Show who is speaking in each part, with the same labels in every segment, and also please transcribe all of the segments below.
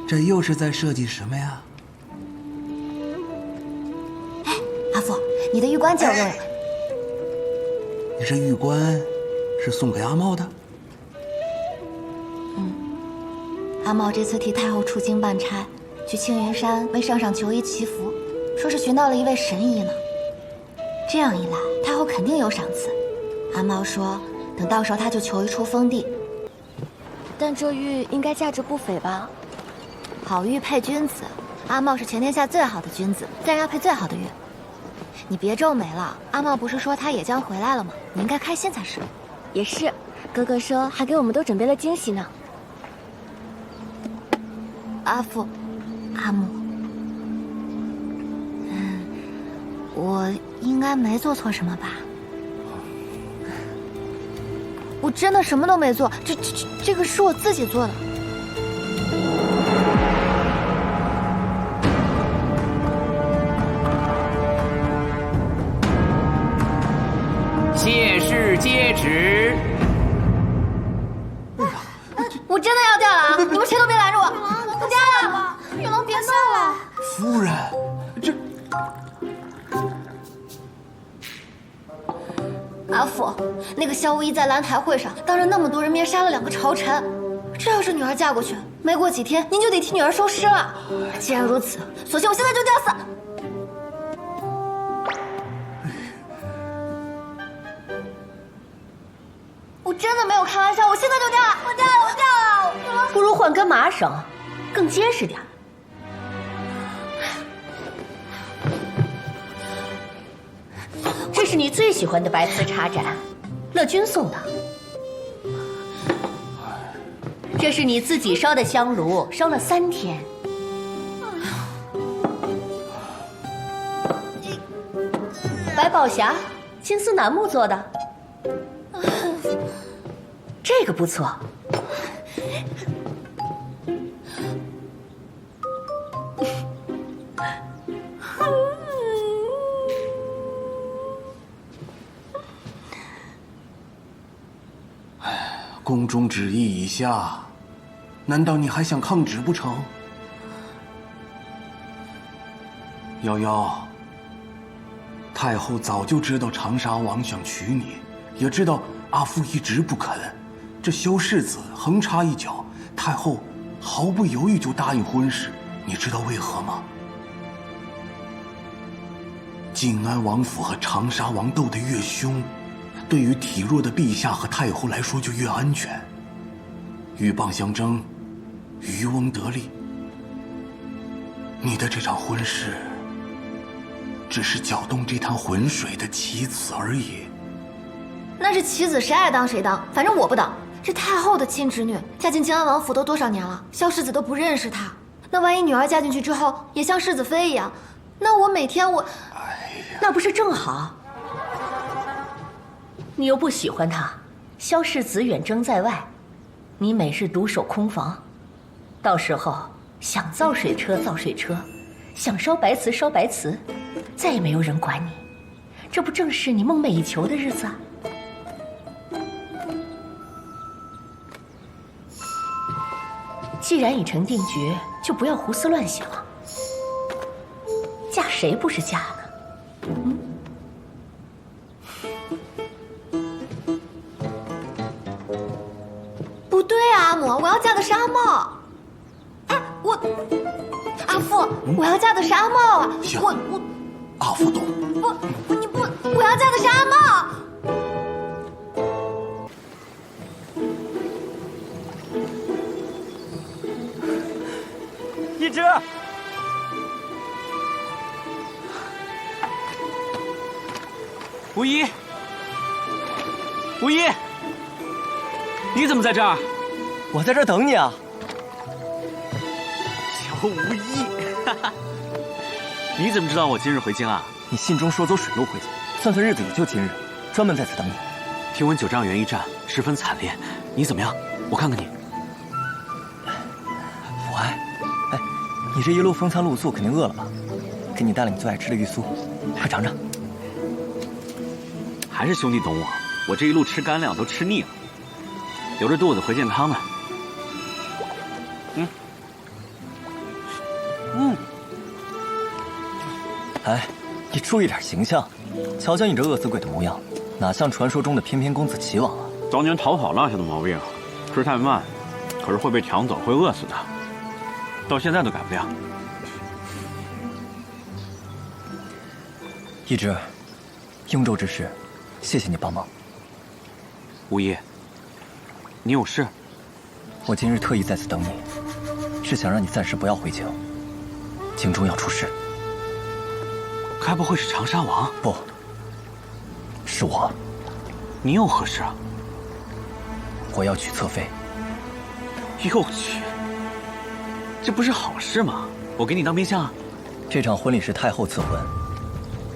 Speaker 1: 这又是在设计什么呀？
Speaker 2: 哎，阿父，你的玉冠借我用用。
Speaker 1: 你这玉冠是送给阿茂的？
Speaker 2: 阿茂这次替太后出京办差，去青云山为圣上求医祈福，说是寻到了一位神医呢。这样一来，太后肯定有赏赐。阿茂说，等到时候他就求一处封地。但这玉应该价值不菲吧？好玉配君子，阿茂是全天下最好的君子，自然要配最好的玉。你别皱眉了，阿茂不是说他也将回来了吗？你应该开心才是。也是，哥哥说还给我们都准备了惊喜呢。阿父，阿母，我应该没做错什么吧？我真的什么都没做，这个是我自己做的。
Speaker 3: 谢氏接旨。
Speaker 2: 我真的要掉了啊！你们谁都别拦着我！我掉了！玉龙别动了！
Speaker 1: 夫人，这
Speaker 2: 阿父，那个萧无意在兰台会上当着那么多人面杀了2个朝臣，这要是女儿嫁过去，没过几天您就得替女儿收尸了。既然如此，索性我现在就吊死。我真的没有开玩笑，我现在就掉了！我掉了！我掉了！
Speaker 4: 不如换根麻绳，更结实点。这是你最喜欢的白瓷茶盏，乐君送的。这是你自己烧的香炉，烧了3天。百宝匣，金丝楠木做的。这个不错。
Speaker 1: 宫中旨意已下，难道你还想抗旨不成？夭夭，太后早就知道长沙王想娶你，也知道阿父一直不肯。这萧世子横插一脚，太后毫不犹豫就答应婚事，你知道为何吗？靖安王府和长沙王斗得越凶，对于体弱的陛下和太后来说就越安全。鹬蚌相争，渔翁得利。你的这场婚事，只是搅动这滩浑水的棋子而已。
Speaker 2: 那是棋子，谁爱当谁当，反正我不当。这太后的亲侄女，嫁进靖安王府都多少年了，萧世子都不认识她。那万一女儿嫁进去之后，也像世子妃一样，那我每天我……
Speaker 4: 那不是正好？你又不喜欢他，萧世子远征在外，你每日独守空房，到时候想造水车造水车，想烧白瓷烧白瓷，再也没有人管你，这不正是你梦寐以求的日子啊？既然已成定局，就不要胡思乱想。嫁谁不是嫁呢？
Speaker 2: 不对啊，阿母，我要嫁的是阿茂。哎，阿父，我要嫁的是阿茂啊！
Speaker 1: 行，
Speaker 2: 我
Speaker 1: 阿父懂。
Speaker 2: 你不，我要嫁的是阿茂。
Speaker 5: 一只。无一，无一，你怎么在这儿？
Speaker 6: 我在这儿等你啊。
Speaker 5: 小无一，你怎么知道我今日回京啊？
Speaker 6: 你信中说走水路回京，算算日子也就今日，专门在此等你。
Speaker 5: 听闻九丈原一战十分惨烈，你怎么样？我看看你。
Speaker 6: 我还，哎，你这一路风餐露宿，肯定饿了吧？给你带了你最爱吃的玉酥，快尝尝。
Speaker 5: 还是兄弟懂我这一路吃干粮都吃腻了，留着肚子回健康呢。
Speaker 6: 哎，你注意点形象，瞧瞧你这饿死鬼的模样，哪像传说中的翩翩公子齐王啊？
Speaker 7: 当年逃跑落下的毛病，吃太慢，可是会被抢走，会饿死的，到现在都改不掉。
Speaker 6: 一之，雍州之事，谢谢你帮忙。
Speaker 5: 无疑，你有事？
Speaker 6: 我今日特意在此等你，是想让你暂时不要回京，京中要出事。
Speaker 5: 该不会是长沙王？
Speaker 6: 不，是我。
Speaker 5: 你有何事啊？
Speaker 6: 我要娶侧妃。
Speaker 5: 又娶？这不是好事吗？我给你当兵相啊。
Speaker 6: 这场婚礼是太后赐婚，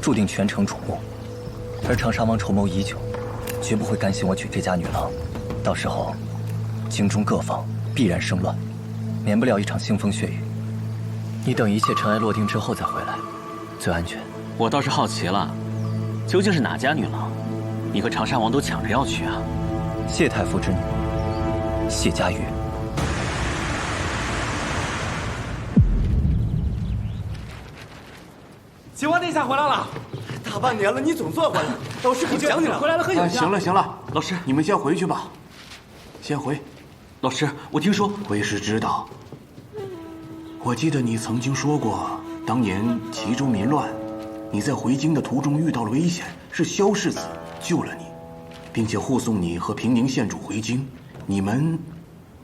Speaker 6: 注定全城瞩目。而长沙王筹谋已久，绝不会甘心我娶这家女郎。到时候，京中各方必然生乱，免不了一场腥风血雨。你等一切尘埃落定之后再回来，最安全。
Speaker 5: 我倒是好奇了，究竟是哪家女郎？你和长沙王都抢着要娶啊？
Speaker 6: 谢太傅之女，谢家玉。
Speaker 8: 秦王殿下回来了，大半年了，你总算回来。老师可想你了，回来了很有
Speaker 1: 行了行了，
Speaker 5: 老师，
Speaker 1: 你们先回去吧，先回。
Speaker 5: 老师，我听说
Speaker 1: 为师知道，我记得你曾经说过，当年齐州民乱，你在回京的途中遇到了危险，是萧世子救了你，并且护送你和平宁县主回京。你们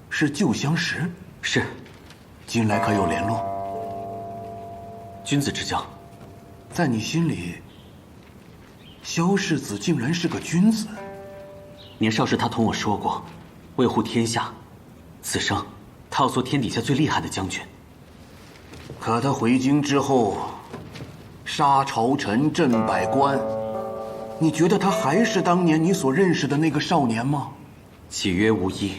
Speaker 1: 是旧相识？
Speaker 5: 是。
Speaker 1: 近来可有联络？
Speaker 5: 君子之交。
Speaker 1: 在你心里，萧世子竟然是个君子。
Speaker 5: 年少时他同我说过，为护天下，此生他要做天底下最厉害的将军。
Speaker 1: 可他回京之后，杀朝臣，镇百官，你觉得他还是当年你所认识的那个少年吗？
Speaker 5: 契约无依，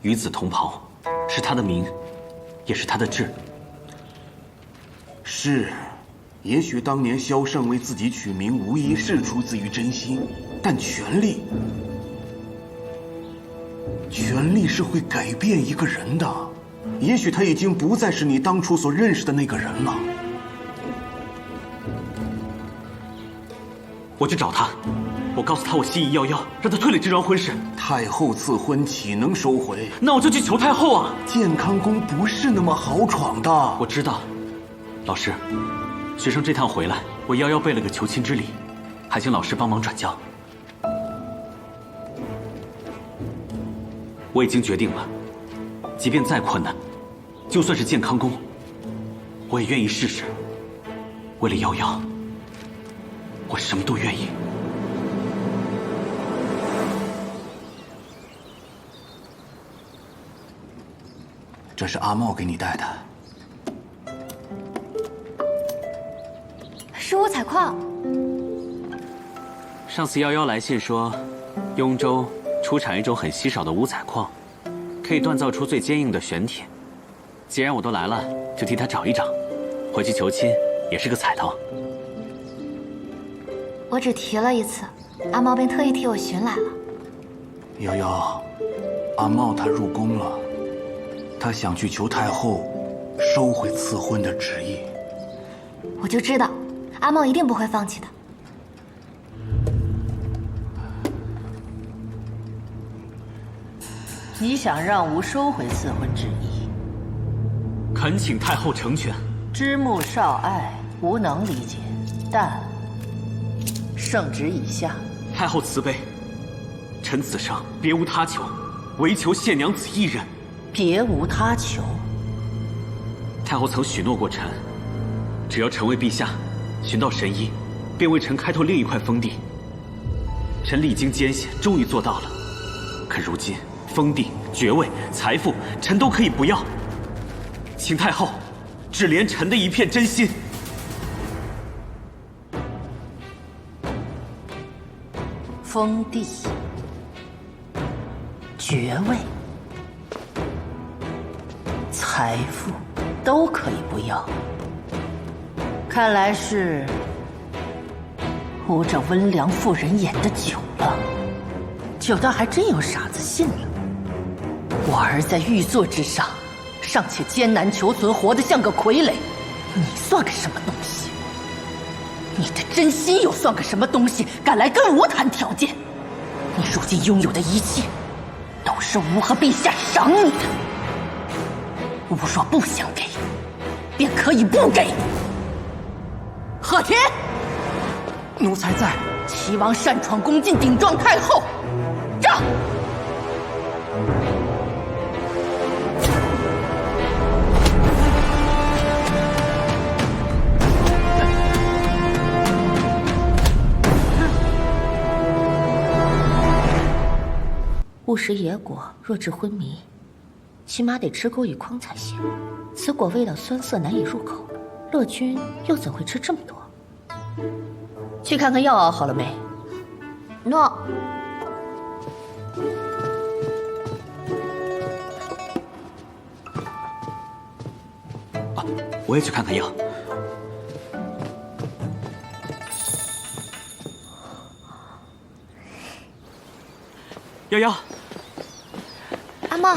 Speaker 5: 与子同袍，是他的名，也是他的志。
Speaker 1: 是。也许当年萧胜为自己取名无疑是出自于真心，但权力是会改变一个人的。也许他已经不再是你当初所认识的那个人了。
Speaker 5: 我去找他，我告诉他我心意夭夭，让他退了这桩婚事。
Speaker 1: 太后赐婚岂能收回？
Speaker 5: 那我就去求太后啊！
Speaker 1: 健康宫不是那么好闯的。
Speaker 5: 我知道，老师。学生这趟回来，我夭夭备了个求亲之礼，还请老师帮忙转交。我已经决定了，即便再困难，就算是健康宫，我也愿意试试。为了夭夭，我什么都愿意。
Speaker 1: 这是阿茂给你带的。
Speaker 2: 是五彩矿。
Speaker 5: 上次夭夭来信说，雍州出产一种很稀少的五彩矿，可以锻造出最坚硬的玄铁。既然我都来了，就替他找一找，回去求亲也是个彩头。
Speaker 2: 我只提了一次，阿茂便特意替我寻来了。
Speaker 1: 夭夭，阿茂他入宫了，他想去求太后收回赐婚的旨意。
Speaker 2: 我就知道。阿茂一定不会放弃的。
Speaker 4: 你想让吾收回赐婚之意？
Speaker 5: 恳请太后成全。
Speaker 4: 知慕少爱，吾能理解，但圣旨已下。
Speaker 5: 太后慈悲，臣此生别无他求，唯求谢娘子一人。
Speaker 4: 别无他求。
Speaker 5: 太后曾许诺过臣，只要臣为陛下寻到神医，便为臣开拓另一块封地。臣历经艰险，终于做到了。可如今封地、爵位、财富，臣都可以不要，请太后只怜臣的一片真心。
Speaker 4: 封地、爵位、财富都可以不要。看来是吾这温良妇人演的久了，久到还真有傻子信了。我儿在玉座之上，尚且艰难求存，活得像个傀儡，你算个什么东西？你的真心又算个什么东西？敢来跟吾谈条件？你如今拥有的一切，都是吾和陛下赏你的。吾若不想给，便可以不给。贺天，
Speaker 8: 奴才在。
Speaker 4: 齐王擅闯宫禁，顶撞太后，让！误食野果，若致昏迷，起码得吃钩与筐才行。此果味道酸涩，难以入口，乐君又怎会吃这么多？去看看药熬好了没？
Speaker 2: 诺。
Speaker 5: 我也去看看药。瑶瑶，
Speaker 2: 阿茂，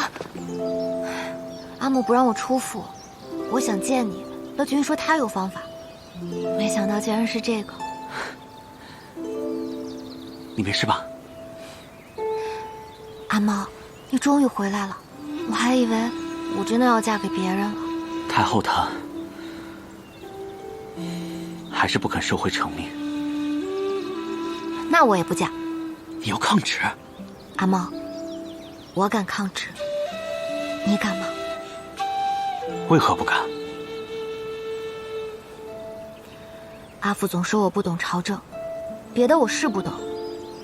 Speaker 2: 阿木不让我出府，我想见你。乐君说他有方法，没想到竟然是这个。
Speaker 5: 你没事吧？
Speaker 2: 阿茂，你终于回来了，我还以为我真的要嫁给别人了。
Speaker 5: 太后她还是不肯受惠成命。
Speaker 2: 那我也不嫁。
Speaker 5: 你要抗旨？
Speaker 2: 阿茂，我敢抗旨，你敢吗？
Speaker 5: 为何不敢？
Speaker 2: 阿父总说我不懂朝政，别的我是不懂，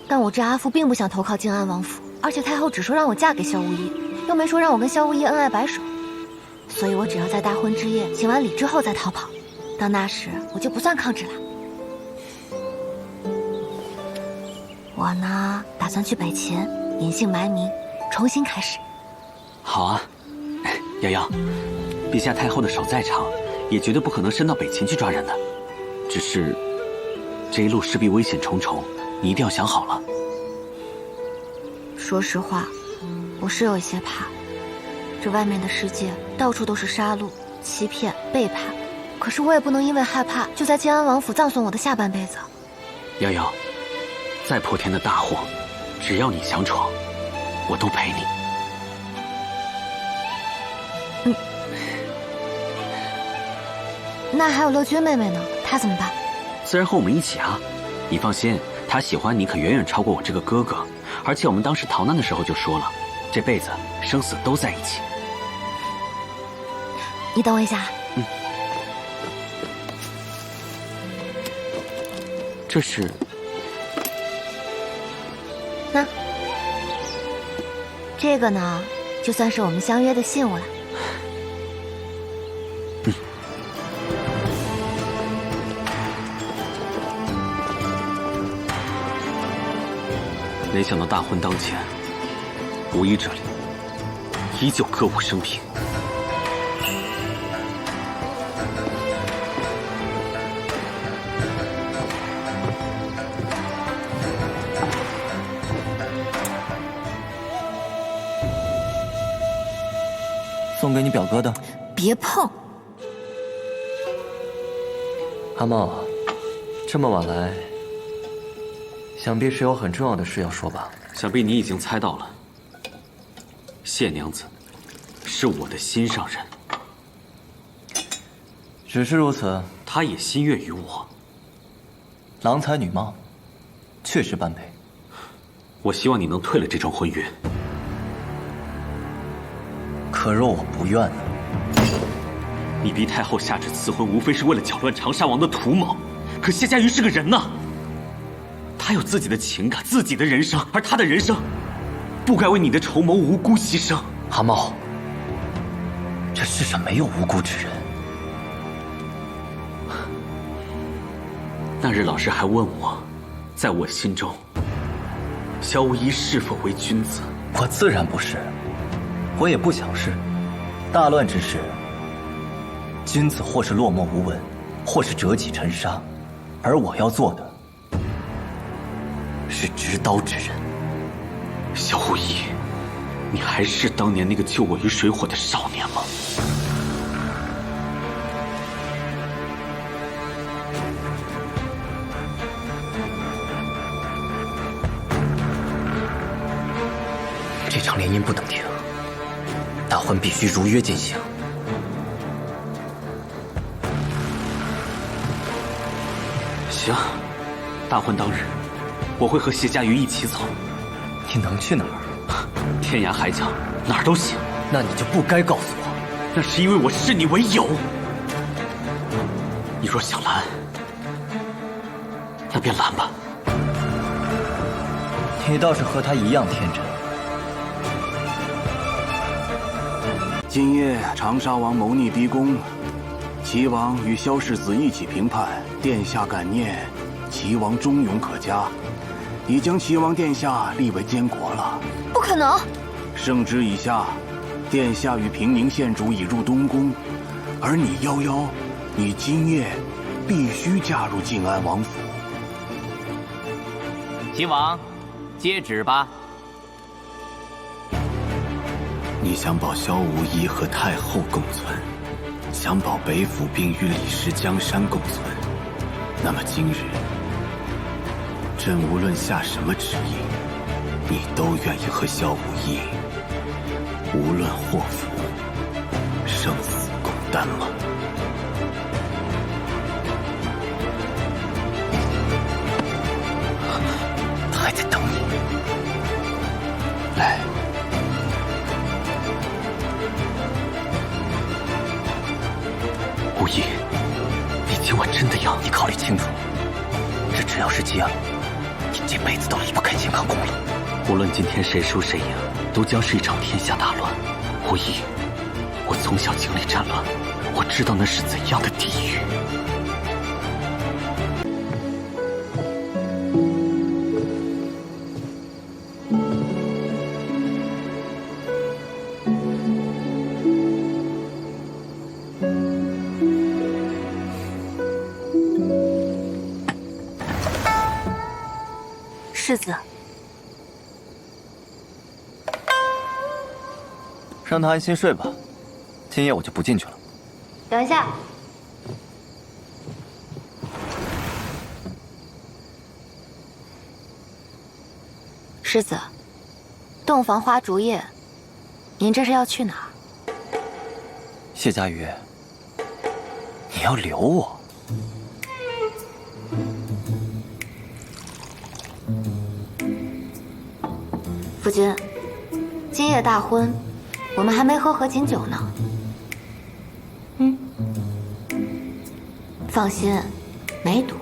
Speaker 2: 但我知阿父并不想投靠靖安王府，而且太后只说让我嫁给萧无义，又没说让我跟萧无义恩爱白首，所以我只要在大婚之夜请完礼之后再逃跑，到那时我就不算抗旨了。我呢，打算去北秦隐姓埋名，重新开始。
Speaker 5: 好啊，瑶瑶，陛下太后的手再长，也绝对不可能伸到北秦去抓人的。只是这一路势必危险重重，你一定要想好了。
Speaker 2: 说实话，我是有一些怕。这外面的世界到处都是杀戮、欺骗、背叛，可是我也不能因为害怕就在靖安王府葬送我的下半辈子。
Speaker 5: 瑶瑶，再破天的大祸，只要你想闯，我都陪你。
Speaker 2: 那还有乐君妹妹呢，她怎么办？
Speaker 5: 自然和我们一起啊！你放心，她喜欢你可远远超过我这个哥哥，而且我们当时逃难的时候就说了，这辈子生死都在一起。
Speaker 2: 你等我一下。
Speaker 5: 这是？
Speaker 2: 那这个呢，就算是我们相约的信物了。
Speaker 5: 没想到大婚当前，无疑这里依旧歌舞升平。
Speaker 6: 送给你表哥的。
Speaker 2: 别碰！
Speaker 6: 阿茂，这么晚来，想必是有很重要的事要说吧？
Speaker 5: 想必你已经猜到了，谢娘子是我的心上人。
Speaker 6: 只是如此，
Speaker 5: 她也心悦于我。
Speaker 6: 郎才女貌，确实般配。
Speaker 5: 我希望你能退了这桩婚约。
Speaker 6: 可若我不愿呢？
Speaker 5: 你逼太后下旨赐婚，无非是为了搅乱长沙王的图谋。可谢家瑜是个人呐，他有自己的情感，自己的人生，而他的人生，不该为你的筹谋无辜牺牲。
Speaker 6: 阿茂，这世上没有无辜之人。
Speaker 5: 那日老师还问我，在我心中，萧无一是否为君子？
Speaker 6: 我自然不是，我也不想是。大乱之时，君子或是落寞无闻，或是折戟沉沙，而我要做的是执刀之人。
Speaker 5: 萧无一，你还是当年那个救我于水火的少年吗？
Speaker 6: 联姻不能停，大婚必须如约进行。
Speaker 5: 行，大婚当日，我会和谢家瑜一起走。
Speaker 6: 你能去哪儿？
Speaker 5: 天涯海角，哪儿都行。
Speaker 6: 那你就不该告诉我。
Speaker 5: 那是因为我视你为友。你若想拦，那便拦吧。
Speaker 6: 你倒是和他一样天真。
Speaker 1: 今夜长沙王谋逆逼宫，齐王与萧世子一起评判，殿下感念齐王忠勇可嘉，已将齐王殿下立为监国了。
Speaker 2: 不可能！
Speaker 1: 圣旨已下，殿下与平宁县主已入东宫，而你夭夭，你今夜必须嫁入晋安王府。
Speaker 3: 齐王，接旨吧。
Speaker 9: 你想保萧无疑和太后共存，想保北府并与李氏江山共存，那么今日朕无论下什么旨意，你都愿意和萧无疑无论祸福，生死共担吗？
Speaker 6: 他还在等你。
Speaker 1: 来，
Speaker 6: 无疑，你今晚真的要？你考虑清楚，这只要是结了，你这辈子都离不开乾康宫了。
Speaker 5: 无论今天谁输谁赢，都将是一场天下大乱。无疑，我从小经历战乱，我知道那是怎样的地狱。
Speaker 4: 世子，
Speaker 6: 让他安心睡吧，今夜我就不进去了。
Speaker 2: 等一下，世子，洞房花烛夜，您这是要去哪儿？
Speaker 6: 谢家瑜，你要留我？
Speaker 2: 夫君，今夜大婚，我们还没喝合卺酒呢。放心，没毒。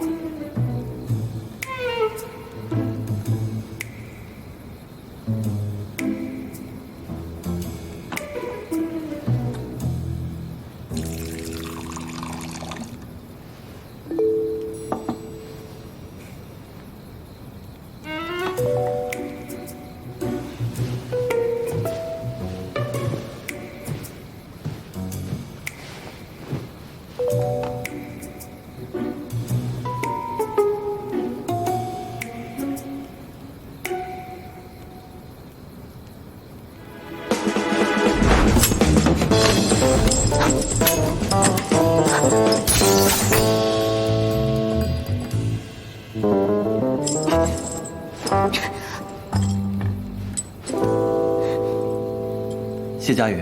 Speaker 6: 谢家瑜，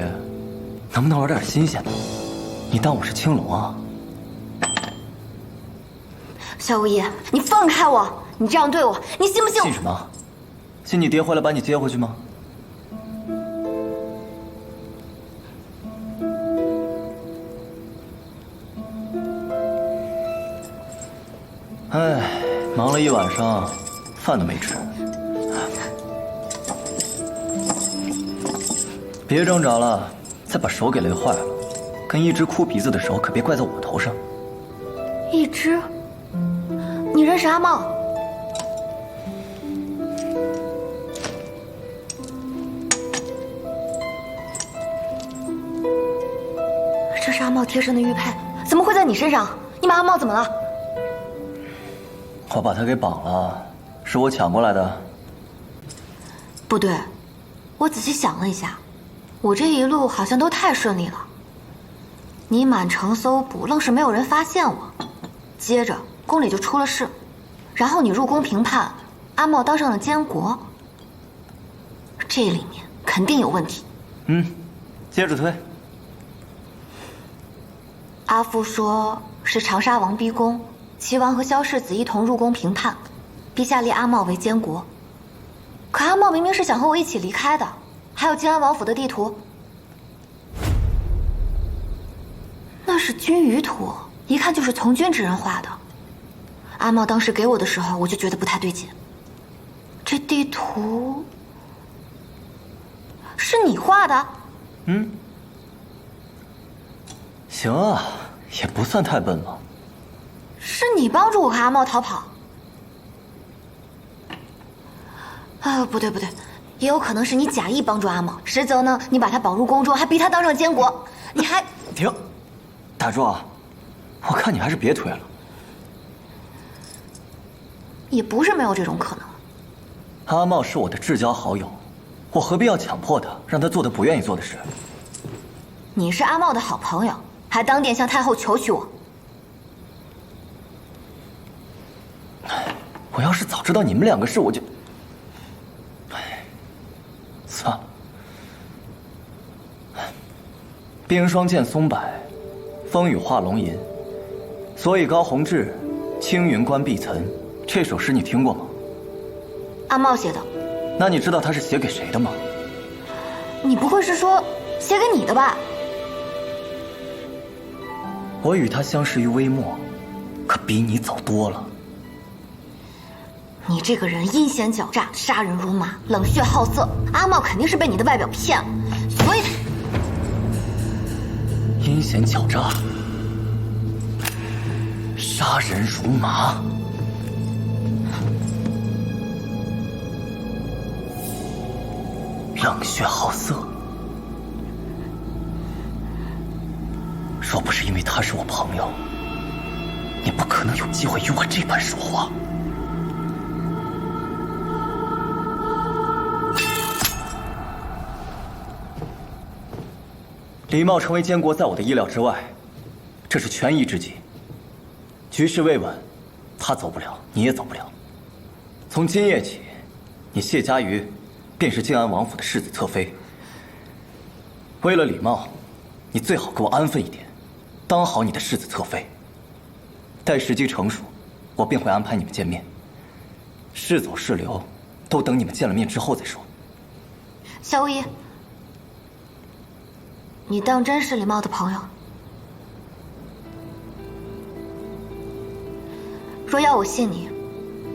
Speaker 6: 能不能玩点新鲜的？你当我是青龙啊？
Speaker 2: 萧无疑，你放开我！你这样对我，你信不信？
Speaker 6: 信什么？信你爹回来把你接回去吗？哎，忙了一晚上，饭都没吃。别挣扎了，再把手给累坏了。跟一只哭鼻子的手可别怪在我头上。
Speaker 2: 一只？你认识阿茂？这是阿茂贴身的玉佩，怎么会在你身上？你把阿茂怎么了？
Speaker 6: 我把他给绑了，是我抢过来的。
Speaker 2: 不对，我仔细想了一下，我这一路好像都太顺利了。你满城搜捕，愣是没有人发现我，接着宫里就出了事，然后你入宫评判，阿茂当上了监国。这里面肯定有问题。
Speaker 6: 接着推。
Speaker 2: 阿父说是长沙王逼宫，齐王和萧世子一同入宫平叛，陛下立阿茂为监国。可阿茂明明是想和我一起离开的，还有靖安王府的地图，那是军舆图，一看就是从军之人画的。阿茂当时给我的时候，我就觉得不太对劲。这地图是你画的？
Speaker 6: 行啊，也不算太笨嘛。
Speaker 2: 是你帮助我和阿茂逃跑？不对，也有可能是你假意帮助阿茂，实则呢，你把他保入宫中，还逼他当上监国，你还……
Speaker 6: 停，大壮，我看你还是别推了。
Speaker 2: 也不是没有这种可能。
Speaker 6: 阿茂是我的至交好友，我何必要强迫他，让他做他不愿意做的事？
Speaker 2: 你是阿茂的好朋友，还当殿向太后求娶我。
Speaker 6: 我要是早知道你们两个事，我就……算了。冰霜见松柏，风雨化龙吟。所以高鸿志，青云关碧岑。这首诗你听过吗？
Speaker 2: 阿茂写的。
Speaker 6: 那你知道他是写给谁的吗？
Speaker 2: 你不会是说写给你的吧？
Speaker 6: 我与他相识于微末，可比你早多了。
Speaker 2: 你这个人阴险狡诈，杀人如麻，冷血好色。阿茂肯定是被你的外表骗了，所以
Speaker 6: 阴险狡诈，杀人如麻。冷血好色，若不是因为他是我朋友，你不可能有机会与我这般说话。李茂成为监国，在我的意料之外，这是权宜之计。局势未稳，他走不了，你也走不了。从今夜起，你谢家瑜便是靖安王府的世子侧妃。为了礼貌，你最好给我安分一点，当好你的世子侧妃。待时机成熟，我便会安排你们见面。是走是留，都等你们见了面之后再说。
Speaker 2: 夏无疑，你当真是李茂的朋友？若要我信你，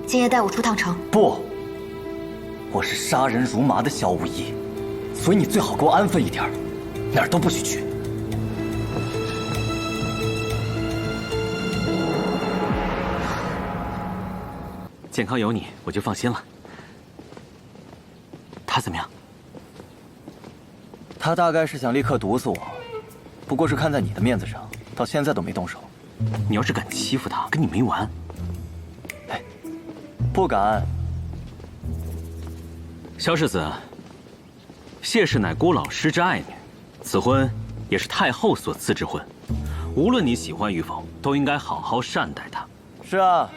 Speaker 2: 今夜带我出趟城。
Speaker 6: 不，我是杀人如麻的萧无疑，所以你最好给我安分一点，哪儿都不许去。
Speaker 5: 健康有你，我就放心了。他怎么样？
Speaker 6: 他大概是想立刻毒死我，不过是看在你的面子上，到现在都没动手。
Speaker 5: 你要是敢欺负他，跟你没完。
Speaker 6: 哎，不敢。
Speaker 5: 萧世子，谢氏乃孤老师之爱女，此婚也是太后所赐之婚。无论你喜欢与否，都应该好好善待她。
Speaker 6: 是啊，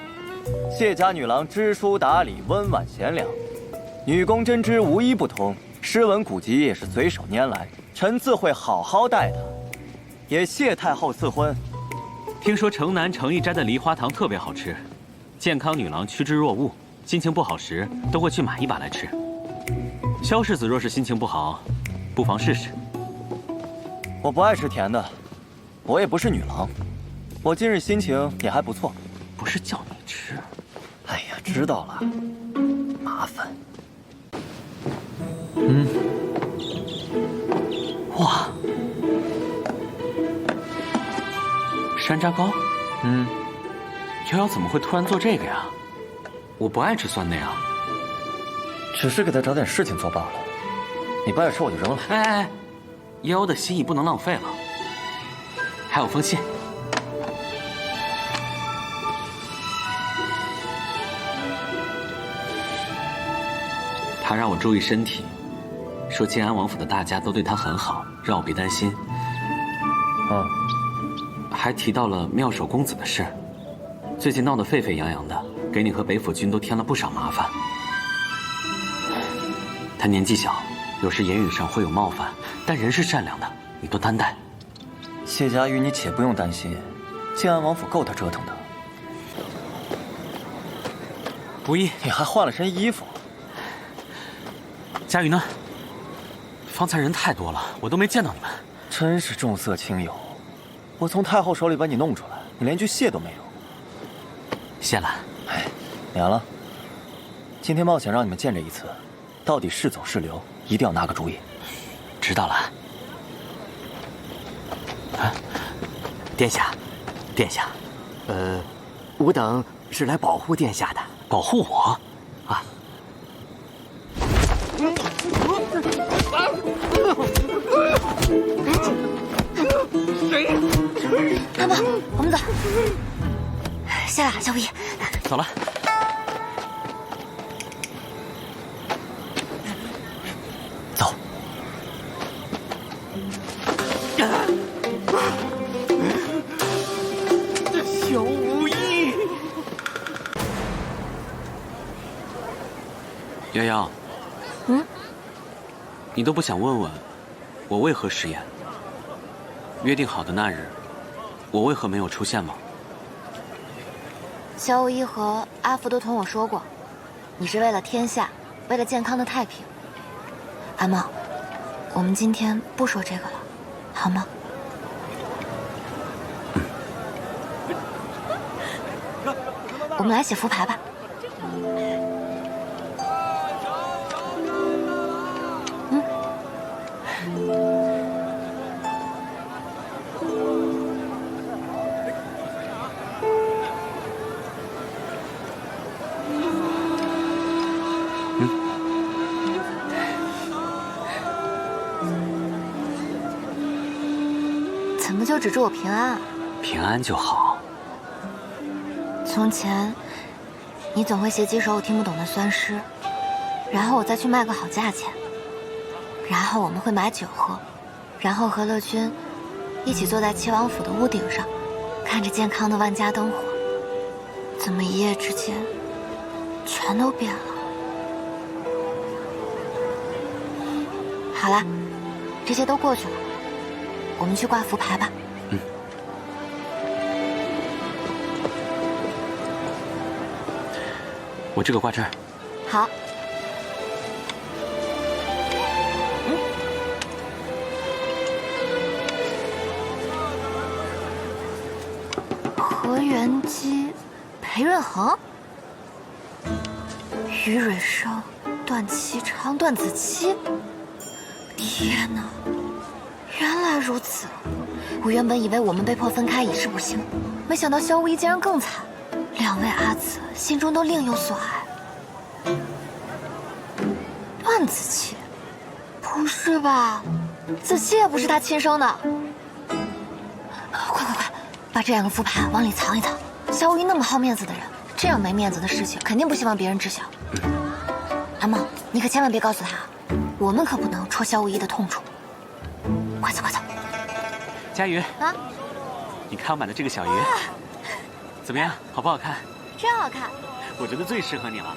Speaker 6: 谢家女郎知书达理，温婉贤良，女工针织无一不通，诗文古籍也是随手拈来。臣自会好好待她，也谢太后赐婚。
Speaker 5: 听说城南诚义斋的梨花糖特别好吃，健康女郎趋之若鹜，心情不好时都会去买一把来吃。萧世子若是心情不好，不妨试试。
Speaker 6: 我不爱吃甜的，我也不是女郎，我今日心情也还不错。
Speaker 5: 不是叫你吃。
Speaker 6: 哎呀，知道了，麻烦。
Speaker 5: 哇，山楂糕。瑶瑶怎么会突然做这个呀？我不爱吃酸的呀。
Speaker 6: 只是给他找点事情做罢了。你不爱吃我就扔了。
Speaker 5: 哎，瑶瑶的心意不能浪费了。还有封信。他让我注意身体，说靖安王府的大家都对他很好，让我别担心。还提到了妙手公子的事，最近闹得沸沸扬扬的，给你和北府君都添了不少麻烦。他年纪小，有时言语上会有冒犯，但人是善良的，你多担待。
Speaker 6: 谢家玉，你且不用担心，建安王府够他折腾的。
Speaker 5: 无意，
Speaker 6: 你还换了身衣服。
Speaker 5: 佳瑜呢？方才人太多了，我都没见到你们。
Speaker 6: 真是重色轻友，我从太后手里把你弄出来，你连句谢都没有。
Speaker 5: 谢了。
Speaker 6: 哎，免了。今天冒险让你们见这一次，到底是走是留，一定要拿个主意。
Speaker 5: 知道了。啊，
Speaker 10: 殿下，殿下，吾等是来保护殿下的。
Speaker 5: 保护我？
Speaker 10: 啊！
Speaker 2: 阿茂，我们走。下来，小五一。
Speaker 5: 走了。
Speaker 6: 走。
Speaker 10: 小无义。
Speaker 5: 瑶瑶。你都不想问问我为何食言？约定好的那日，我为何没有出现吗？
Speaker 2: 小五一和阿福都同我说过，你是为了天下，为了健康的太平。阿茂，我们今天不说这个了，好吗？我们来写副牌吧。怎么就只祝我平安啊？
Speaker 5: 平安就好。
Speaker 2: 从前，你总会写几首我听不懂的酸诗，然后我再去卖个好价钱，然后我们会买酒喝，然后和乐君一起坐在齐王府的屋顶上，看着健康的万家灯火。怎么一夜之间，全都变了？好了，这些都过去了，我们去挂符牌吧。
Speaker 5: 我这个挂这儿。
Speaker 2: 好。何元基、裴润恒、于蕊生、段祺昌、段子期。天哪，原来如此！我原本以为我们被迫分开已是不幸，没想到萧无疑竟然更惨。两位阿姊心中都另有所爱。段子期？不是吧？子期也不是他亲生的。快，把这两个符牌往里藏一藏。萧无疑那么好面子的人，这样没面子的事情肯定不希望别人知晓。阿茂，你可千万别告诉他，我们可不能戳萧无疑的痛处。快走！
Speaker 5: 佳瑜
Speaker 2: 啊，
Speaker 5: 你看我买的这个小鱼，怎么样？好不好看？
Speaker 2: 真好看。
Speaker 5: 我觉得最适合你了。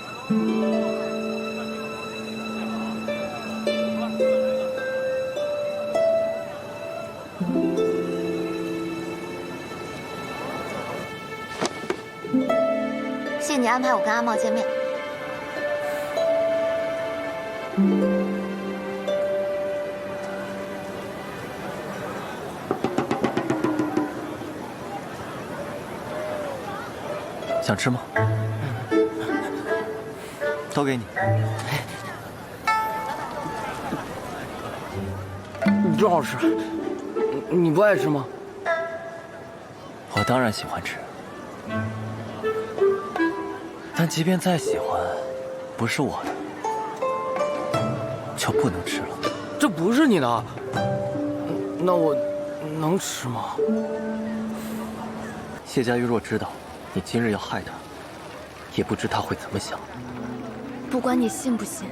Speaker 2: 谢谢你安排我跟阿茂见面。
Speaker 6: 想吃吗？都给你。
Speaker 8: 真好吃。你不爱吃吗？
Speaker 6: 我当然喜欢吃，但即便再喜欢，不是我的，就不能吃了。
Speaker 8: 这不是你的，那我能吃吗？
Speaker 6: 谢家玉若知道你今日要害他，也不知他会怎么想。
Speaker 2: 不管你信不信，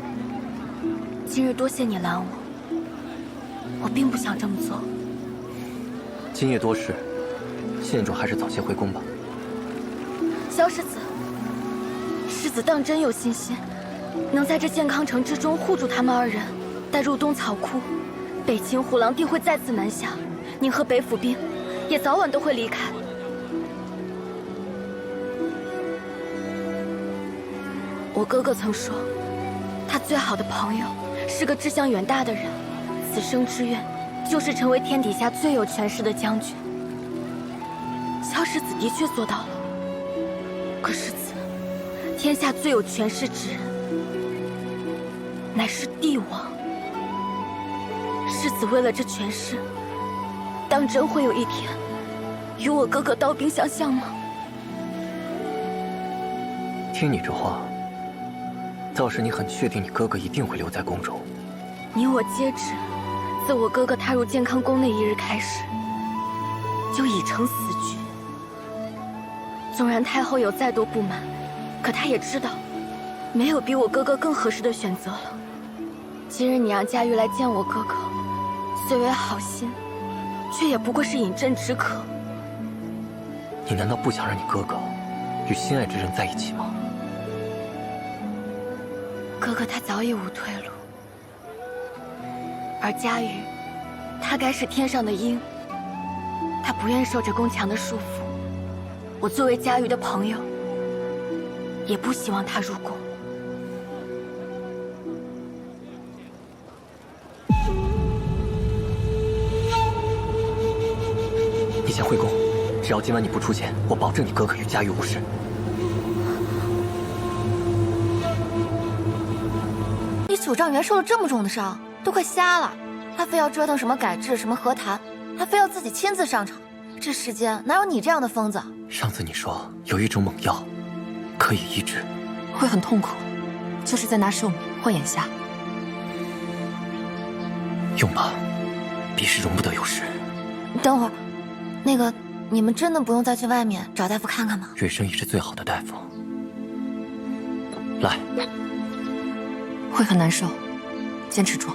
Speaker 2: 今日多谢你拦我，我并不想这么做。
Speaker 6: 今夜多事，县主还是早些回宫吧。
Speaker 2: 萧世子，世子当真有信心，能在这健康城之中护住他们二人，
Speaker 11: 再入冬草窟，北秦虎狼定会再次南下，您和北府兵也早晚都会离开。我哥哥曾说，他最好的朋友是个志向远大的人，此生之愿就是成为天底下最有权势的将军。萧世子的确做到了，可是此天下最有权势之人，乃是帝王。世子为了这权势，当真会有一天与我哥哥刀兵相向吗？
Speaker 6: 听你这话，倒是你很确定你哥哥一定会留在宫中。
Speaker 11: 你我皆知，自我哥哥踏入健康宫那一日开始，就已成死局。纵然太后有再多不满，可她也知道，没有比我哥哥更合适的选择了。今日你让佳玉来见我哥哥，虽为好心，却也不过是饮鸩止渴。
Speaker 6: 你难道不想让你哥哥与心爱之人在一起吗？
Speaker 11: 哥哥他早已无退路，而佳玉，她该是天上的鹰，她不愿受着宫墙的束缚。我作为佳玉的朋友，也不希望她入宫。
Speaker 6: 你先回宫，只要今晚你不出现，我保证你哥哥与佳玉无事。
Speaker 2: 你九丈原受了这么重的伤，都快瞎了，他非要折腾什么改制、什么和谈，还非要自己亲自上场。这世间哪有你这样的疯子？
Speaker 6: 上次你说有一种猛药，可以医治，
Speaker 12: 会很痛苦，就是在拿寿命换眼下。
Speaker 6: 用吧，必是容不得有失。
Speaker 2: 等会儿，那个，你们真的不用再去外面找大夫看看吗？
Speaker 6: 瑞生已是最好的大夫。来，
Speaker 12: 会很难受，坚持住。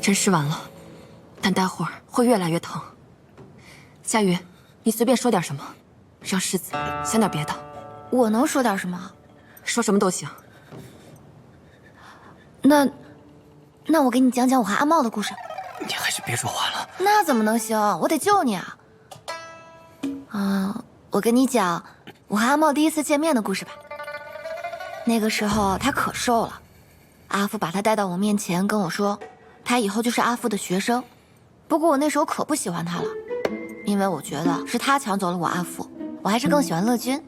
Speaker 12: 针施完了，但待会儿会越来越疼。夏雨，你随便说点什么，让世子想点别的。
Speaker 2: 我能说点什么？
Speaker 12: 说什么都行。
Speaker 2: 那我给你讲讲我和阿茂的故事。
Speaker 6: 你还是别说话了。
Speaker 2: 那怎么能行？我得救你啊！我跟你讲我和阿茂第一次见面的故事吧。那个时候他可瘦了，阿父把他带到我面前跟我说，他以后就是阿父的学生。不过我那时候可不喜欢他了，因为我觉得是他抢走了我阿父，我还是更喜欢乐君。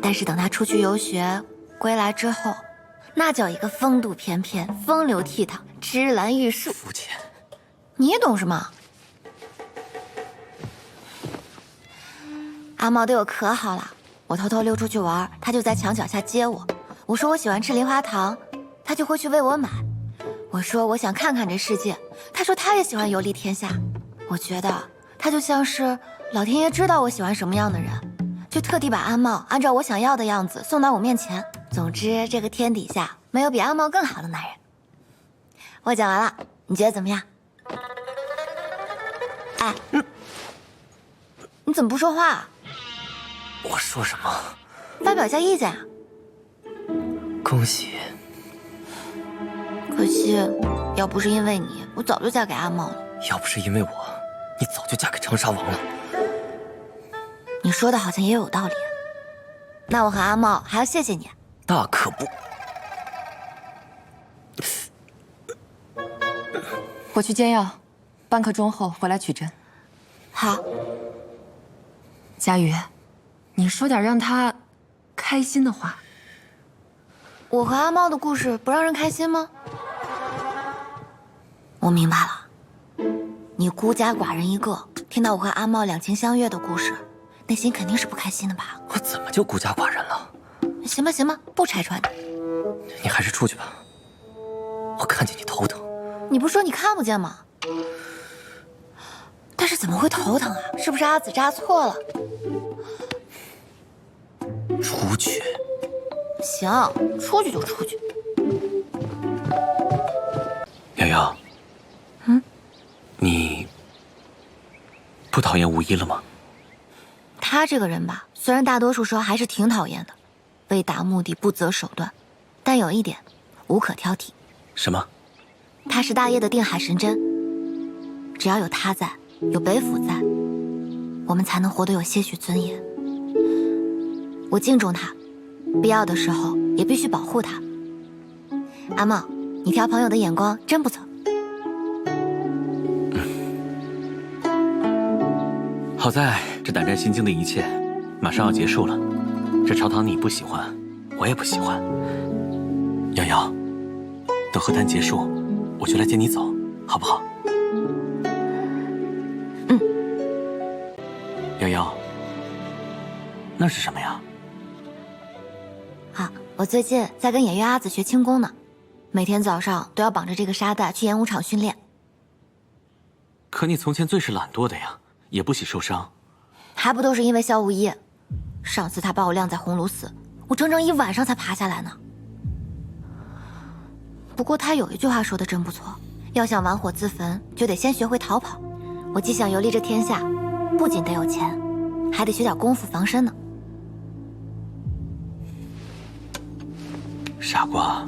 Speaker 2: 但是等他出去游学归来之后，那叫一个风度翩翩，风流倜傥，芝兰玉树。
Speaker 6: 肤浅，
Speaker 2: 你懂什么？阿茂对我可好了，我偷偷溜出去玩，他就在墙角下接我。我说我喜欢吃梨花糖，他就会去为我买。我说我想看看这世界，他说他也喜欢游历天下。我觉得他就像是老天爷知道我喜欢什么样的人，就特地把阿茂按照我想要的样子送到我面前。总之，这个天底下没有比阿茂更好的男人。我讲完了，你觉得怎么样？哎，你怎么不说话啊？
Speaker 6: 我说什么？
Speaker 2: 发表一下意见啊！
Speaker 6: 恭喜。
Speaker 2: 可惜，要不是因为你，我早就嫁给阿茂了。
Speaker 6: 要不是因为我，你早就嫁给长沙王了。
Speaker 2: 你说的好像也有道理啊。那我和阿茂还要谢谢你。
Speaker 6: 大可不。
Speaker 12: 我去煎药，半刻钟后回来取针。
Speaker 2: 好。
Speaker 12: 佳宇，你说点让他开心的话。
Speaker 2: 我和阿茂的故事不让人开心吗？我明白了，你孤家寡人一个，听到我和阿茂两情相悦的故事，内心肯定是不开心的吧？
Speaker 6: 我怎么就孤家寡人了？
Speaker 2: 行吧，行吧，不拆穿你。
Speaker 6: 你还是出去吧，我看见你头疼。
Speaker 2: 你不是说你看不见吗？但是怎么会头疼啊？是不是阿紫扎错了？
Speaker 6: 出去。
Speaker 2: 行，出去就出去。
Speaker 6: 瑶瑶，你不讨厌无一了吗？
Speaker 2: 他这个人吧，虽然大多数时候还是挺讨厌的，为达目的不择手段，但有一点无可挑剔。
Speaker 6: 什么？
Speaker 2: 他是大业的定海神针，只要有他在，有北府在，我们才能活得有些许尊严。我敬重他，必要的时候也必须保护他。阿茂，你挑朋友的眼光真不错。
Speaker 5: 好在这胆战心惊的一切马上要结束了，这朝堂你不喜欢，我也不喜欢。瑶瑶，等和谈结束，我就来接你走，好不好？瑶瑶，那是什么呀？
Speaker 2: 啊，我最近在跟演员阿紫学轻功呢，每天早上都要绑着这个沙袋去演武场训练。
Speaker 5: 可你从前最是懒惰的呀，也不喜受伤。
Speaker 2: 还不都是因为萧无一？上次他把我晾在红炉寺，我整整1晚上才爬下来呢。不过他有一句话说的真不错，要想玩火自焚，就得先学会逃跑。我既想游历这天下，不仅得有钱，还得学点功夫防身呢。
Speaker 5: 傻瓜，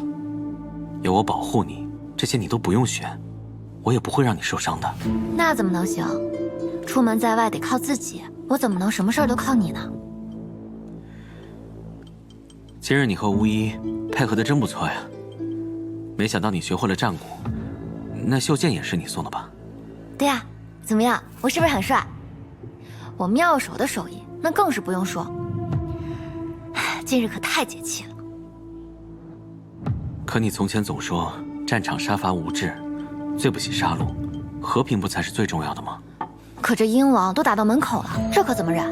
Speaker 5: 有我保护你，这些你都不用学，我也不会让你受伤的。
Speaker 2: 那怎么能行？出门在外得靠自己，我怎么能什么事儿都靠你呢？
Speaker 5: 今日你和巫医配合的真不错呀，没想到你学会了战鼓，那袖剑也是你送的吧？
Speaker 2: 对呀，怎么样，我是不是很帅？我妙手的手艺那更是不用说。今日可太解气了。
Speaker 5: 可你从前总说战场杀伐无志，最不喜杀戮，和平不才是最重要的吗？
Speaker 2: 可这鹰王都打到门口了，这可怎么忍？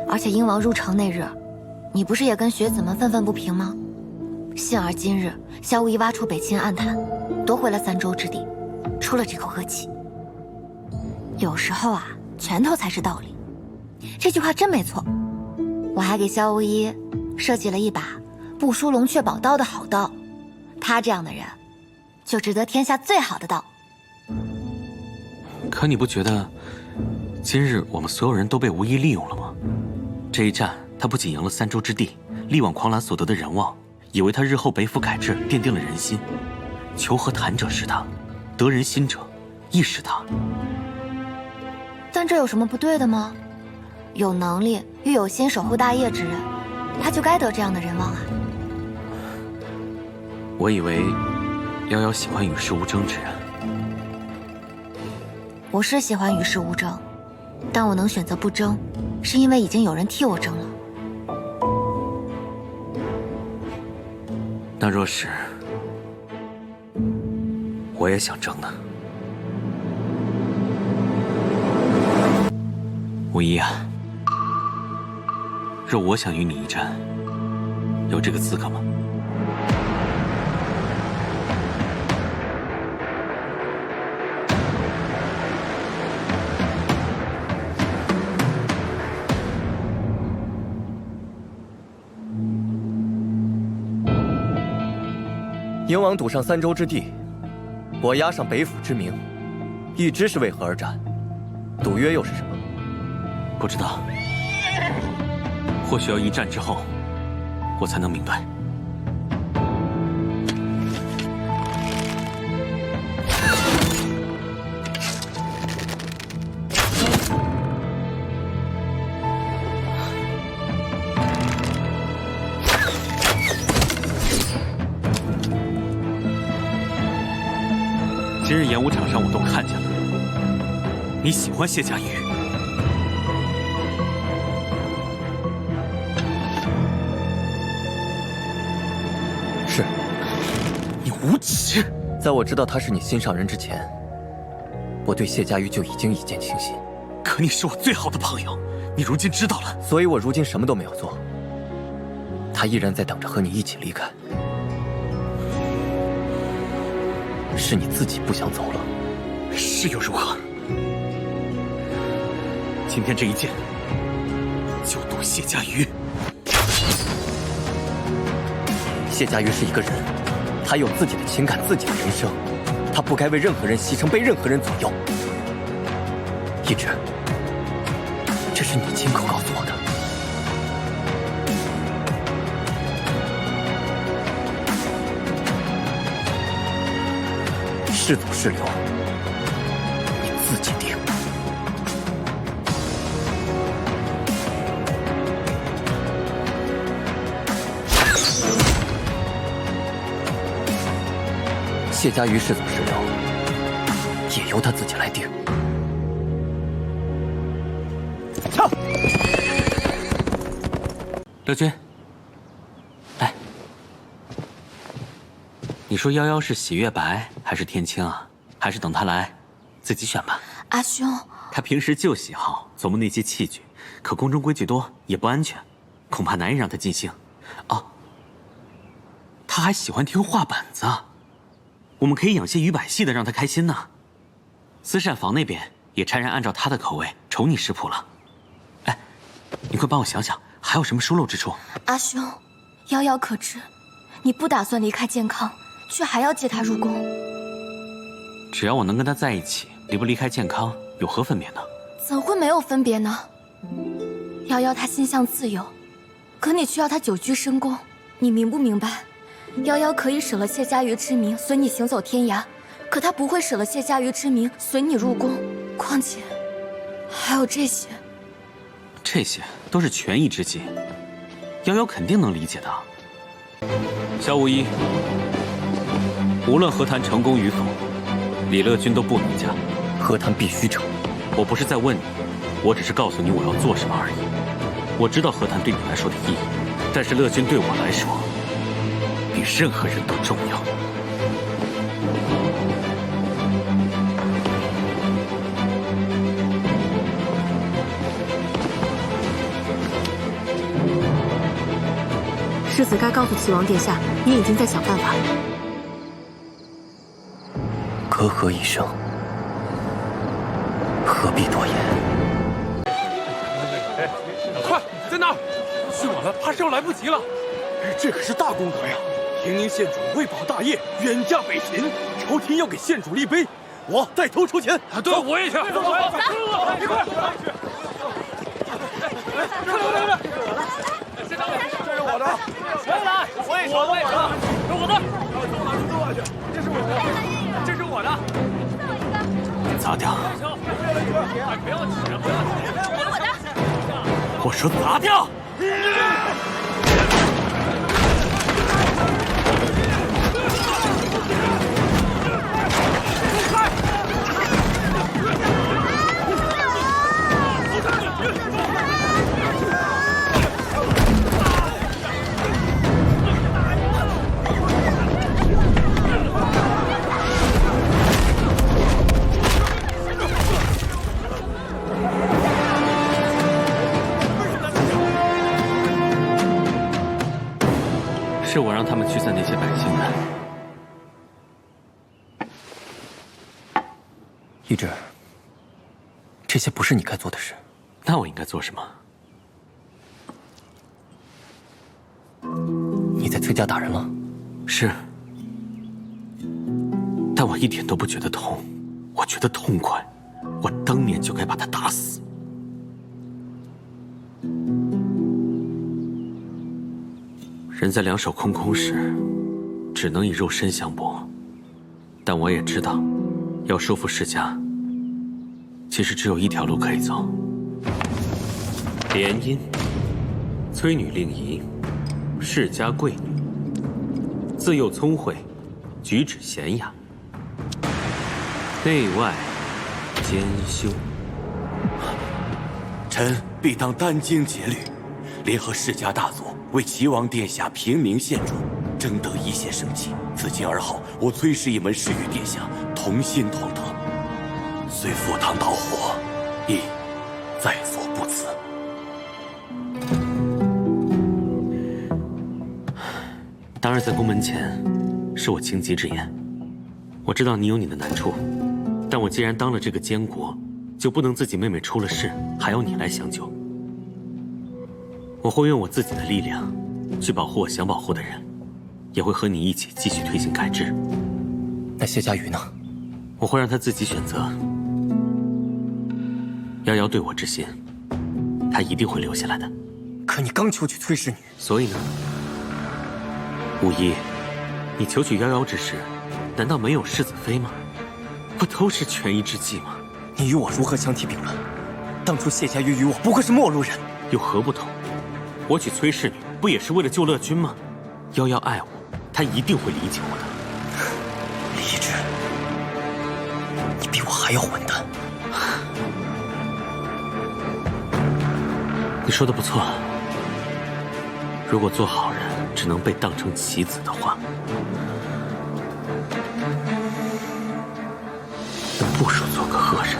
Speaker 2: 而且鹰王入城那日，你不是也跟学子们愤愤不平吗？幸而今日萧无一挖出北秦暗潭，夺回了3州之地，出了这口恶气。有时候啊，拳头才是道理。这句话真没错。我还给萧无一设计了一把不输龙雀宝刀的好刀，他这样的人，就值得天下最好的刀。
Speaker 5: 可你不觉得，今日我们所有人都被无一利用了吗？这一战，他不仅赢了3州之地，力挽狂澜所得的人望，也为他日后北府改制奠定了人心。求和谈者是他，得人心者亦是他。
Speaker 2: 但这有什么不对的吗？有能力又有心守护大业之人，他就该得这样的人望啊。
Speaker 5: 我以为瑶瑶喜欢与世无争之人。
Speaker 2: 我是喜欢与世无争，但我能选择不争，是因为已经有人替我争了。
Speaker 5: 那若是我也想争呢？无一啊，若我想与你一战，有这个资格吗？
Speaker 6: 鹰王赌上3州之地，我押上北府之名，一知是为何而战，赌约又是什么？
Speaker 5: 不知道，或许要一战之后，我才能明白。今日演武场上我都看见了，你喜欢谢家玉。
Speaker 6: 是，
Speaker 5: 你无耻！
Speaker 6: 在我知道他是你心上人之前，我对谢家玉就已经一见倾心。
Speaker 5: 可你是我最好的朋友，
Speaker 6: 你如今知道了，所以我如今什么都没有做。他依然在等着和你一起离开。是你自己不想走了。是又如何？今天这一剑，就赌谢家瑜。谢家瑜是一个人，他有自己的情感，自己的人生，他不该为任何人牺牲，被任何人左右。一直，这是你亲口告诉我的。是走是留，你自己定。谢家瑜是走是留，也由他自己来定。操！
Speaker 5: 乐君，来，你说夭夭是喜月白还是天青啊？还是等他来，自己选吧。
Speaker 12: 阿兄，
Speaker 5: 他平时就喜好琢磨那些器具，可宫中规矩多，也不安全，恐怕难以让他尽兴。哦，他还喜欢听话板子，我们可以养些鱼百戏的，让他开心呢。慈善坊那边也差人按照他的口味重拟食谱了。哎，你快帮我想想，还有什么疏漏之处？
Speaker 12: 阿兄，夭夭可知，你不打算离开健康，却还要接他入宫。
Speaker 5: 只要我能跟他在一起，离不离开健康有何分别呢？
Speaker 12: 怎会没有分别呢？夭夭她心向自由，可你却要她久居深宫，你明不明白？夭夭可以舍了谢家瑜之名，随你行走天涯，可她不会舍了谢家瑜之名，随你入宫。况且，还有这些，
Speaker 5: 这些都是权宜之计，夭夭肯定能理解的。萧无一，无论和谈成功与否，李乐君都不能嫁。
Speaker 6: 和谈必须成。
Speaker 5: 我不是在问你，我只是告诉你我要做什么而已。我知道和谈对你来说的意义，但是乐君对我来说，比任何人都重要。
Speaker 12: 世子该告诉齐王殿下，你已经在想办法。
Speaker 6: 隔河一生，何必多言？
Speaker 8: 快，在那儿！去晚了，怕是要来不及了。这可是大功德呀！平宁县主为保大业，远嫁北秦，朝廷要给县主立碑，我带头出钱。对，我也去。走，一块。这是我的，谁来？我也是，这是我的。从哪走过去？这是我的，这是我的。
Speaker 5: 砸掉！
Speaker 8: 不要挤了，不要挤了，我的。
Speaker 5: 我说砸掉！是我让他们驱散那些百姓的。
Speaker 6: 一志，这些不是你该做的事。
Speaker 5: 那我应该做什么？
Speaker 6: 你在催家打人了？
Speaker 5: 是，但我一点都不觉得痛，我觉得痛快。我当年就该把他打死。人在两手空空时，只能以肉身相搏。但我也知道，要收复世家，其实只有一条路可以走。联姻，催女令仪，世家贵女，自幼聪慧，举止娴雅，内外兼修。
Speaker 9: 臣必当殚精竭虑，联合世家大族，为齐王殿下平宁县主争得一线生机。自今而后，我崔氏一门誓与殿下同心同德，虽赴汤蹈火，亦在所不辞。
Speaker 5: 儿在宫门前，是我情急之言。我知道你有你的难处，但我既然当了这个监国，就不能自己妹妹出了事还要你来相救。我会用我自己的力量去保护我想保护的人，也会和你一起继续推行改制。
Speaker 6: 那谢家瑜呢？
Speaker 5: 我会让他自己选择。瑶瑶对我之心，他一定会留下来的。
Speaker 6: 可你刚求娶崔氏女，
Speaker 5: 所以呢？武一，你求娶瑶瑶之时，难道没有世子妃吗？不都是权宜之计吗？
Speaker 6: 你与我如何相提并论？当初谢家瑜与我不过是陌路人，
Speaker 5: 有何不同？我娶崔氏女，不也是为了救乐君吗？瑶瑶爱我，她一定会理解我的。
Speaker 6: 李治，你比我还要混蛋。
Speaker 5: 你说的不错。如果做好人只能被当成棋子的话，那不如做个恶人。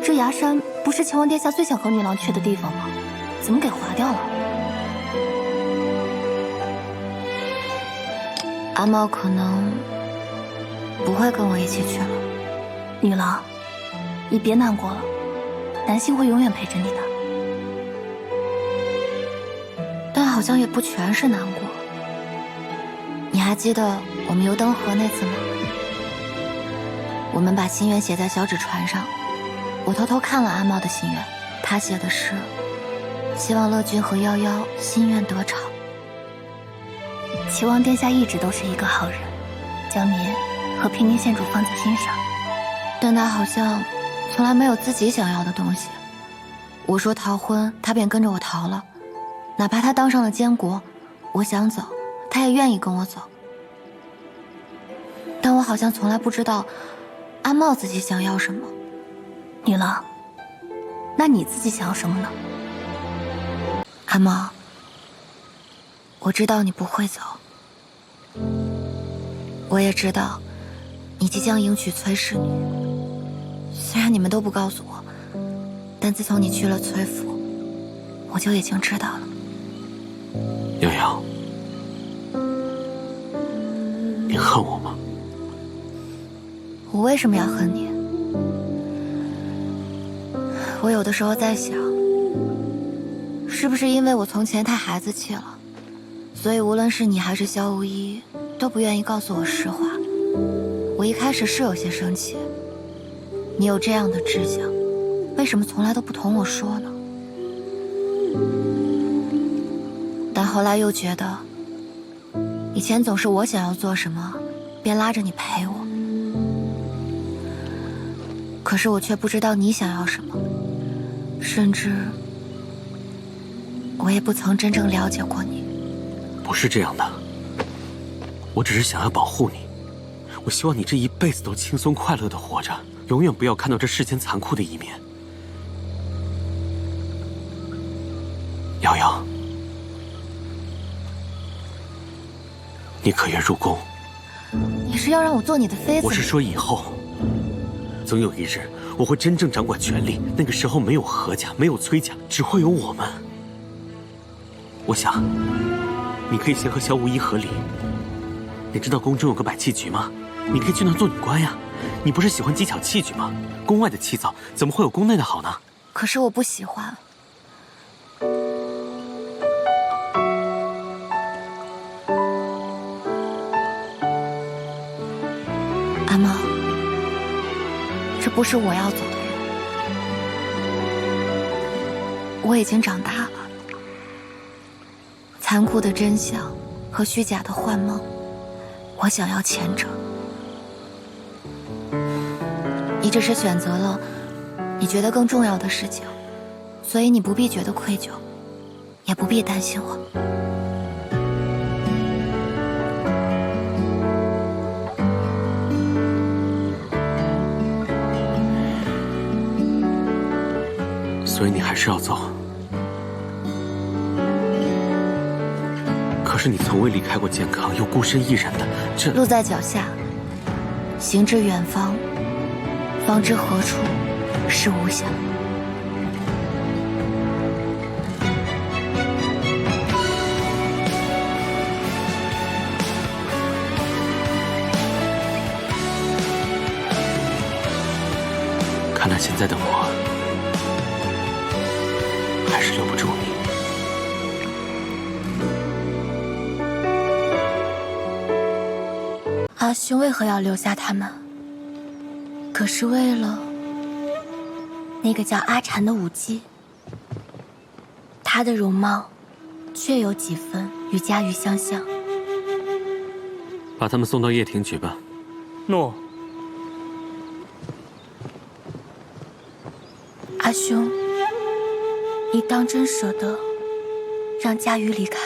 Speaker 2: 这崖山不是秦王殿下最想和女郎去的地方吗？怎么给划掉了？阿茂可能不会跟我一起去了。女郎，你别难过了，南星会永远陪着你的。但好像也不全是难过。你还记得我们游登河那次吗？我们把心愿写在小纸船上，我偷偷看了阿茂的心愿，他写的是希望乐君和夭夭心愿得偿。齐王殿下一直都是一个好人，将您和平宁县主放在心上，但他好像从来没有自己想要的东西。我说逃婚，他便跟着我逃了，哪怕他当上了监国，我想走，他也愿意跟我走。但我好像从来不知道阿茂自己想要什么。女郎，那你自己想要什么呢？阿茂，我知道你不会走，我也知道你即将迎娶崔氏女。虽然你们都不告诉我，但自从你去了崔府，我就已经知道了。
Speaker 5: 瑶瑶，你恨我吗？
Speaker 2: 我为什么要恨你？我有的时候在想，是不是因为我从前太孩子气了，所以无论是你还是萧无一，都不愿意告诉我实话。我一开始是有些生气，你有这样的志向，为什么从来都不同我说呢？但后来又觉得，以前总是我想要做什么，便拉着你陪我，可是我却不知道你想要什么，甚至我也不曾真正了解过你。
Speaker 5: 不是这样的，我只是想要保护你。我希望你这一辈子都轻松快乐地活着，永远不要看到这世间残酷的一面。瑶瑶，你可愿入宫？
Speaker 2: 你是要让我做你的妃子？
Speaker 5: 我是说以后，总有一日我会真正掌管权力，那个时候没有何家，没有崔家，只会有我们。我想，你可以先和萧无一和离。你知道宫中有个摆器局吗？你可以去那做女官呀。你不是喜欢技巧器具吗？宫外的器造怎么会有宫内的好呢？
Speaker 2: 可是我不喜欢。阿茂，这不是我要走的路。我已经长大了，残酷的真相和虚假的幻梦，我想要前者。你只是选择了你觉得更重要的事情，所以你不必觉得愧疚，也不必担心我。
Speaker 5: 所以你还是要走。可是你从未离开过健康又孤身一人的这……
Speaker 2: 路在脚下，行至远方，
Speaker 12: 方知何处是吾乡。
Speaker 5: 看来现在的我还是留不住你。
Speaker 12: 阿兄为何要留下他们？可是为了那个叫阿禅的舞姬，她的容貌确有几分与嘉瑜相像。
Speaker 5: 把他们送到掖庭局吧。
Speaker 10: 诺。
Speaker 12: 阿兄，你当真舍得让嘉瑜离开？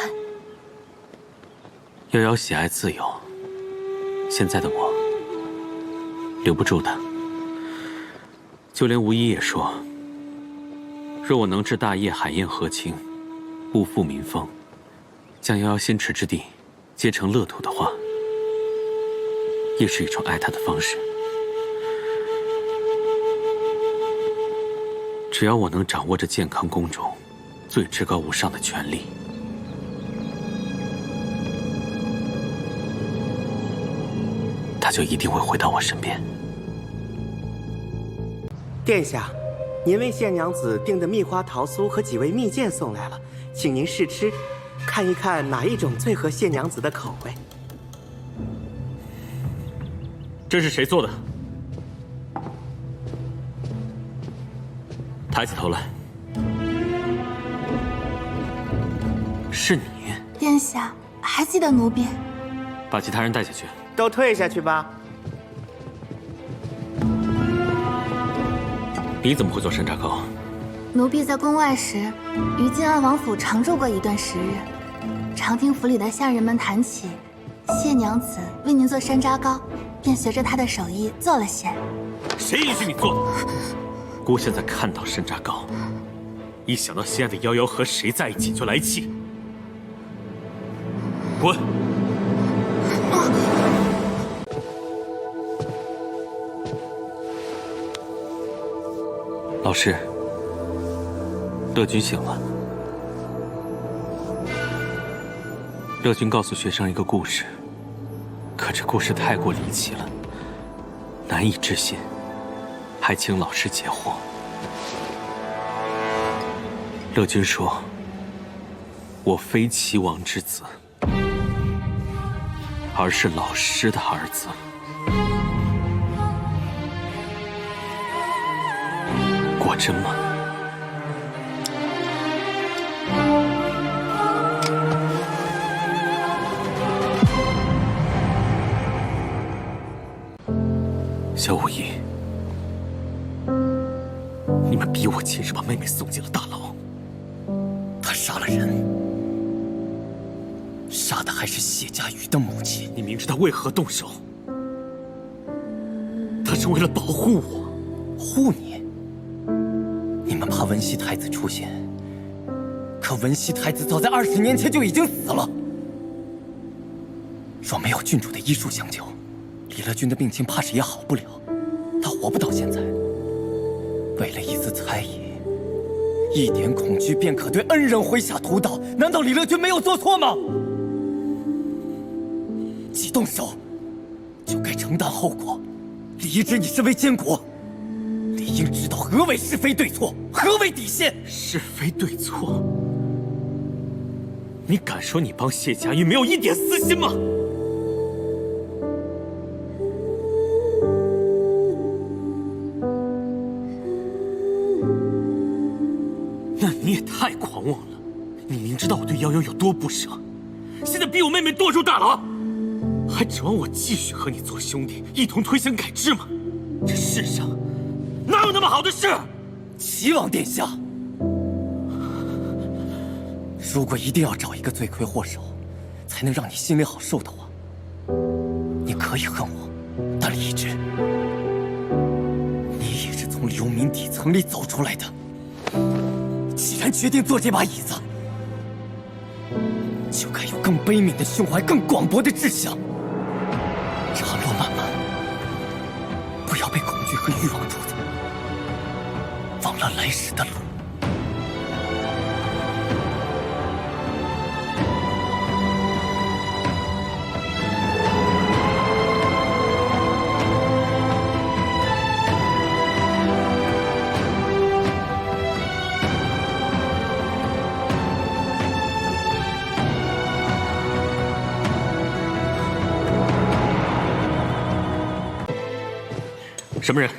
Speaker 5: 瑶瑶喜爱自由，现在的我留不住她。就连吴一也说，若我能治大业海晏河清，物阜民丰，将瑶瑶心池之地皆成乐土的话，也是一种爱她的方式。只要我能掌握着健康宫中最至高无上的权力，他就一定会回到我身边。
Speaker 13: 殿下，您为谢娘子订的蜜花桃酥和几味蜜饯送来了，请您试吃，看一看哪一种最合谢娘子的口味。
Speaker 5: 这是谁做的？抬起头来，是你。
Speaker 12: 殿下还记得奴婢？
Speaker 5: 把其他人带下去。
Speaker 13: 都退下去吧。
Speaker 5: 你怎么会做山楂糕？
Speaker 12: 奴婢在宫外时，于晋安王府常住过一段时日，常听府里的下人们谈起谢娘子为您做山楂糕，便学着她的手艺做了些。
Speaker 5: 谁允许你做的？姑现在看到山楂糕，一想到心爱的瑶瑶和谁在一起就来气。滚！老师，乐君醒了。乐君告诉学生一个故事，可这故事太过离奇了，难以置信。还请老师解惑。乐君说：“我非齐王之子，而是老师的儿子。”果真吗？萧无义。你们逼我亲手把妹妹送进了大牢。
Speaker 6: 他杀了人，杀的还是谢家瑜的母亲。
Speaker 5: 你明知他为何动手，他是为了保护我。
Speaker 6: 护你？你们怕文熙太子出现，可文熙太子早在20年前就已经死了。若没有郡主的医术相救，李乐君的病情怕是也好不了，他活不到现在。为了一丝猜疑，一点恐惧便可对恩人麾下屠刀，难道李乐君没有做错吗？既动手，就该承担后果。李一之，你身为监国，理应知道何为是非对错，何为底线。
Speaker 5: 是非对错？你敢说你帮谢家瑜没有一点私心吗？那你也太狂妄了！你明知道我对瑶瑶有多不舍，现在逼我妹妹堕入大牢，还指望我继续和你做兄弟，一同推行改制吗？这世上哪有那么好的事？
Speaker 6: 齐王殿下，如果一定要找一个罪魁祸首，才能让你心里好受的话，你可以恨我，但李一之，你也是从流民底层里走出来的。既然决定做这把椅子，就该有更悲悯的胸怀，更广博的志向。茶落漫漫，不要被恐惧和欲望主宰，忘了来时的路。
Speaker 5: 什么人？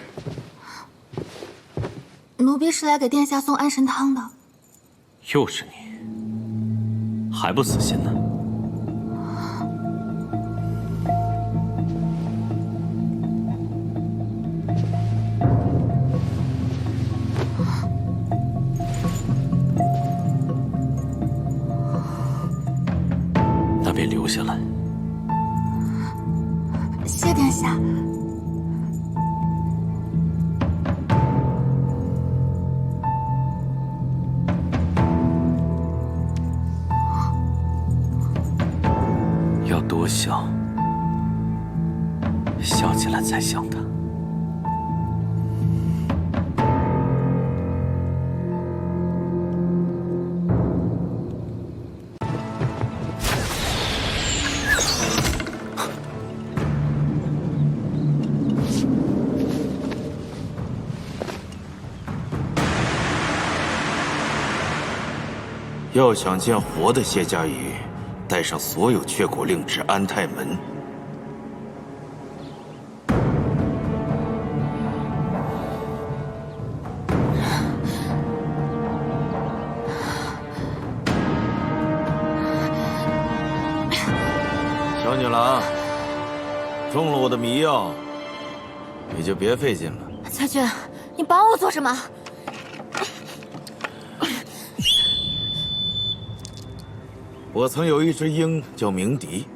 Speaker 12: 奴婢是来给殿下送安神汤的。
Speaker 5: 又是你，还不死心呢？那便留下来。
Speaker 12: 谢殿下。
Speaker 5: 多笑，笑起来才像他。
Speaker 14: 要想见活的谢家瑜，带上所有却果令至安泰门。小女郎，中了我的迷药，你就别费劲了。
Speaker 12: 裁决，你帮我做什么？
Speaker 14: 我曾有一只鹰叫鸣笛，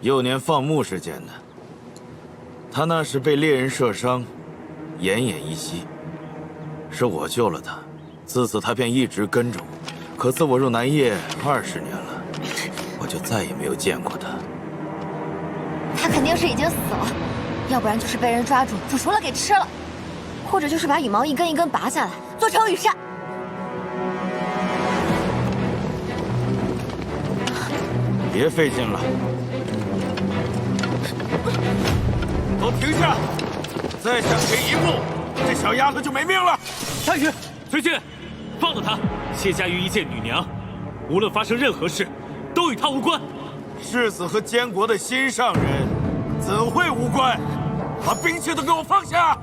Speaker 14: 幼年放牧时捡的。它那时被猎人射伤，奄奄一息，是我救了它。自此它便一直跟着我。可自我入南叶20年了，我就再也没有见过它。
Speaker 2: 他肯定是已经死了，要不然就是被人抓住煮熟了给吃了，或者就是把羽毛一根一根拔下来做成羽扇。
Speaker 14: 别费劲了，都停下！再向前一步，这小丫头就没命了。
Speaker 5: 下去，崔俊，放了她。谢家瑜一介女娘，无论发生任何事，都与她无关。
Speaker 14: 世子和监国的心上人，怎会无关？把兵器都给我放下！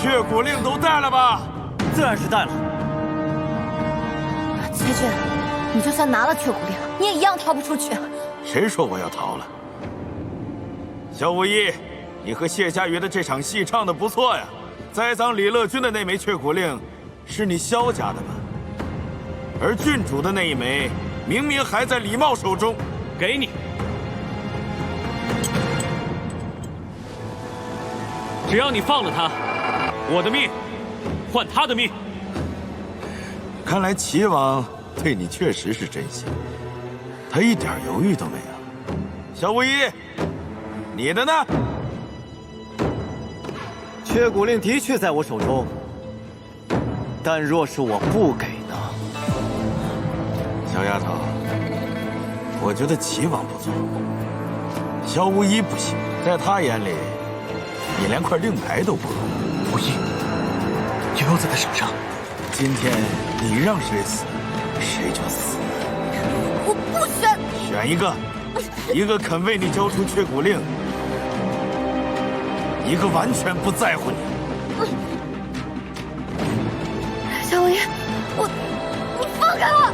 Speaker 14: 血骨令都带了吧？
Speaker 6: 自然是带了。
Speaker 2: 崔俊，你就算拿了血骨令，你也一样逃不出去。
Speaker 14: 谁说我要逃了？萧无一，你和谢家瑜的这场戏唱得不错呀。栽赃李乐君的那枚血骨令，是你萧家的吧？而郡主的那一枚，明明还在李茂手中。
Speaker 5: 给你。只要你放了他，我的命换他的命。
Speaker 14: 看来齐王对你确实是真心，他一点犹豫都没有。萧无一，你的呢？
Speaker 6: 血骨令的确在我手中，但若是我不给呢？
Speaker 14: 小丫头，我觉得齐王不错，萧无一不行，在他眼里，你连块令牌都不如。
Speaker 1: 无一，有药在他手上。
Speaker 14: 今天你让谁死，谁就死。
Speaker 12: 我不选。
Speaker 14: 选一个，一个肯为你交出血骨令，一个完全不在乎你。
Speaker 12: 萧无一，你放开我！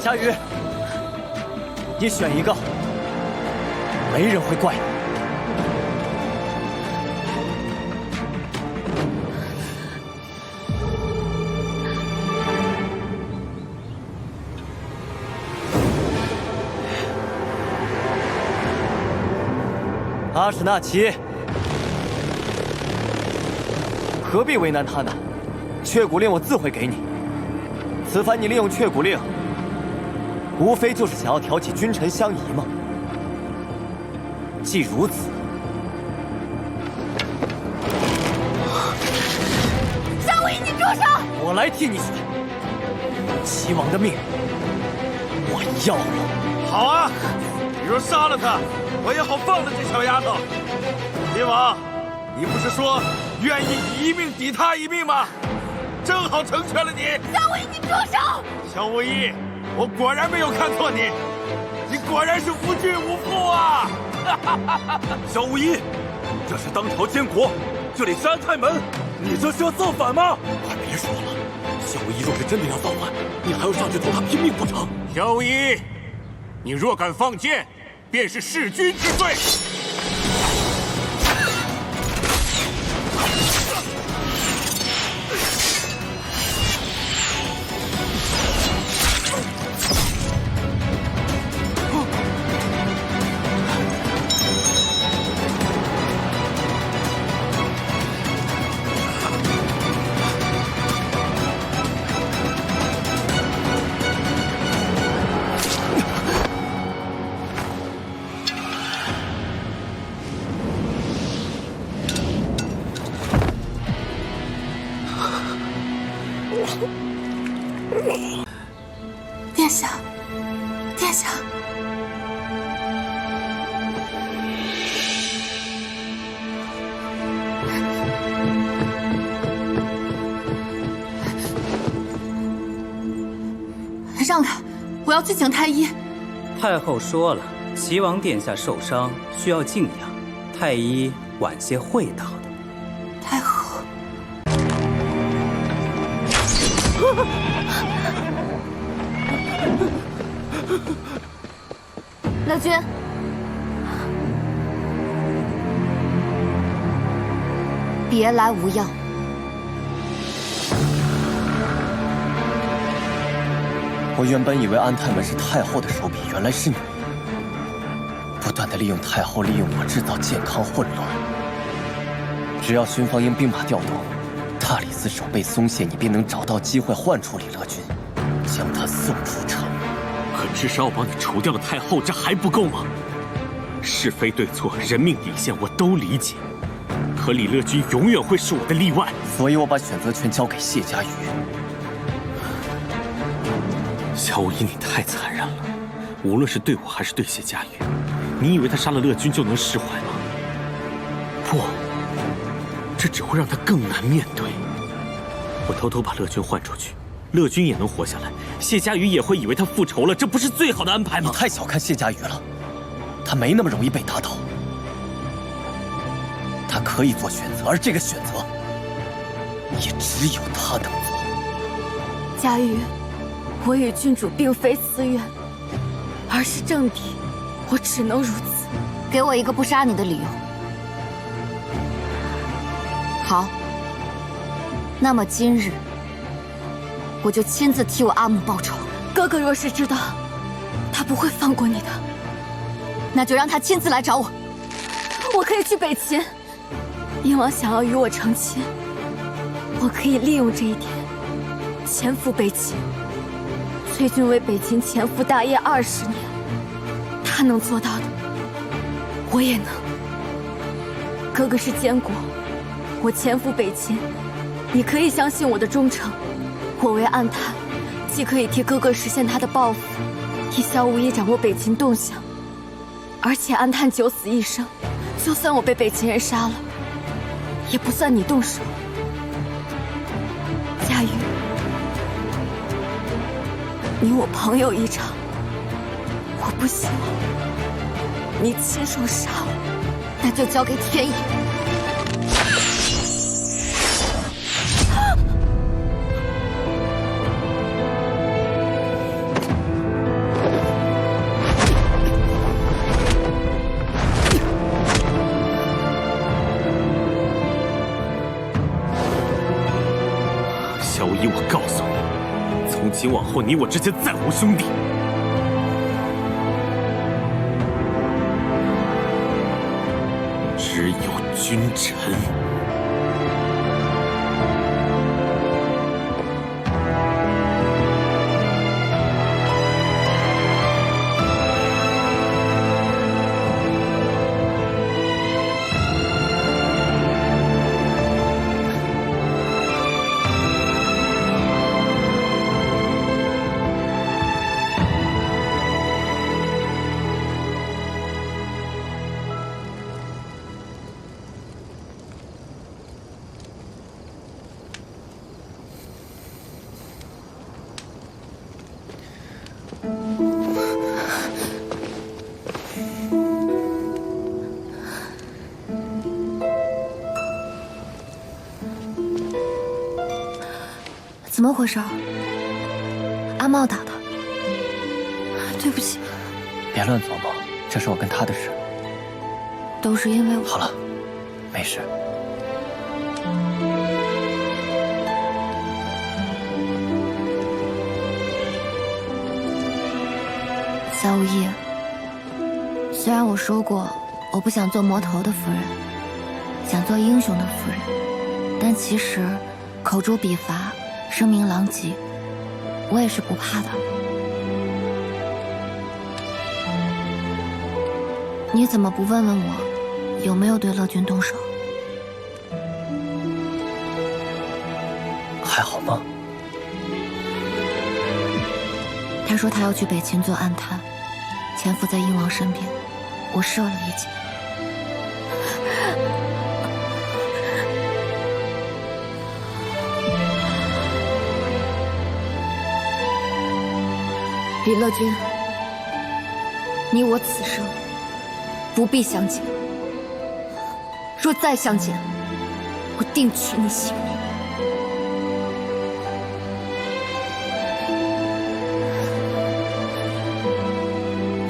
Speaker 6: 佳瑜，你选一个，没人会怪你。阿史那奇，何必为难他呢？却骨令我自会给你。此番你利用却骨令，无非就是想要挑起君臣相疑吗？既如此，
Speaker 12: 夏无义，你住手！
Speaker 6: 我来替你选。齐王的命，我要了。
Speaker 14: 好啊，你若杀了他，我也好放了这小丫头。齐王，你不是说愿意以一命抵他一命吗？正好成全了你。
Speaker 12: 夏无义，你住手！
Speaker 14: 萧无义，我果然没有看错你，你果然是无惧无负啊！
Speaker 8: 萧无义，这是当朝监国，这里是安泰门，你这是要造反吗？快别说了，萧无义若是真的要造反，你还要上去同他拼命不成？
Speaker 15: 萧无义，你若敢放箭，便是弑君之罪。
Speaker 12: 殿下，殿下，让开！我要去请太医。
Speaker 16: 太后说了，齐王殿下受伤需要静养，太医晚些会到的。
Speaker 12: 太后。
Speaker 2: 乐君，别来无恙。
Speaker 6: 我原本以为安泰门是太后的手笔，原来是你，不断的利用太后，利用我制造健康混乱。只要巡防营兵马调动，大理寺守备松懈，你便能找到机会唤出李乐君，将他送出城。
Speaker 5: 可至少我帮你除掉了太后，这还不够吗？是非对错、人命底线我都理解，可李乐君永远会是我的例外，
Speaker 6: 所以我把选择权交给谢家瑜。
Speaker 5: 萧无义，你太残忍了，无论是对我还是对谢家瑜，你以为他杀了乐君就能释怀吗？不，这只会让他更难面对。我偷偷把乐君换出去，乐君也能活下来，谢家瑜也会以为他复仇了，这不是最好的安排吗？
Speaker 6: 你太小看谢家瑜了，他没那么容易被打倒。他可以做选择，而这个选择也只有他能做。
Speaker 12: 家瑜，我与郡主并非私怨，而是政敌，我只能如此。
Speaker 2: 给我一个不杀你的理由。好，那么今日我就亲自替我阿母报仇。
Speaker 12: 哥哥若是知道，他不会放过你的。
Speaker 2: 那就让他亲自来找我。
Speaker 12: 我可以去北秦，燕王想要与我成亲，我可以利用这一点，潜伏北秦。崔君为北秦潜伏大业20年，他能做到的，我也能。哥哥是监国，我潜伏北秦，你可以相信我的忠诚。我为暗探，既可以替哥哥实现他的抱负，替萧无义掌握北秦动向，而且暗探九死一生，就算我被北秦人杀了，也不算你动手。佳瑜，你我朋友一场，我不希望你亲手杀我，
Speaker 2: 那就交给天意。
Speaker 5: 萧无义，我告诉你，从今往后你我之间再无兄弟。只有君臣。
Speaker 2: 怎么回事？阿茂打的。对不起。
Speaker 6: 别乱琢磨，这是我跟他的事。
Speaker 2: 都是因为我。
Speaker 6: 好了，没事。
Speaker 2: 萧无意，虽然我说过我不想做魔头的夫人，想做英雄的夫人，但其实口诛笔伐，声名狼藉，我也是不怕的。你怎么不问问我有没有对乐君动手？
Speaker 6: 还好吗？
Speaker 2: 他说他要去北秦做暗探，潜伏在鹰王身边，我射了一箭。李乐君，你我此生不必相见，若再相见，我定取你性命。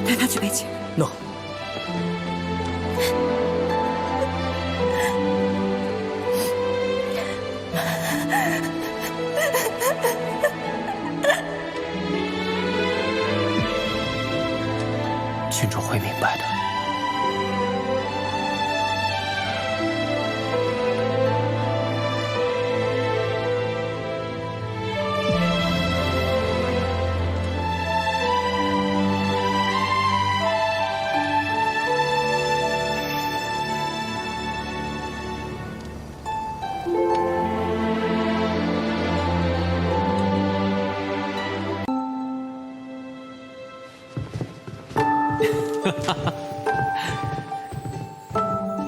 Speaker 2: 带他去北京。
Speaker 6: No。郡主会明白的。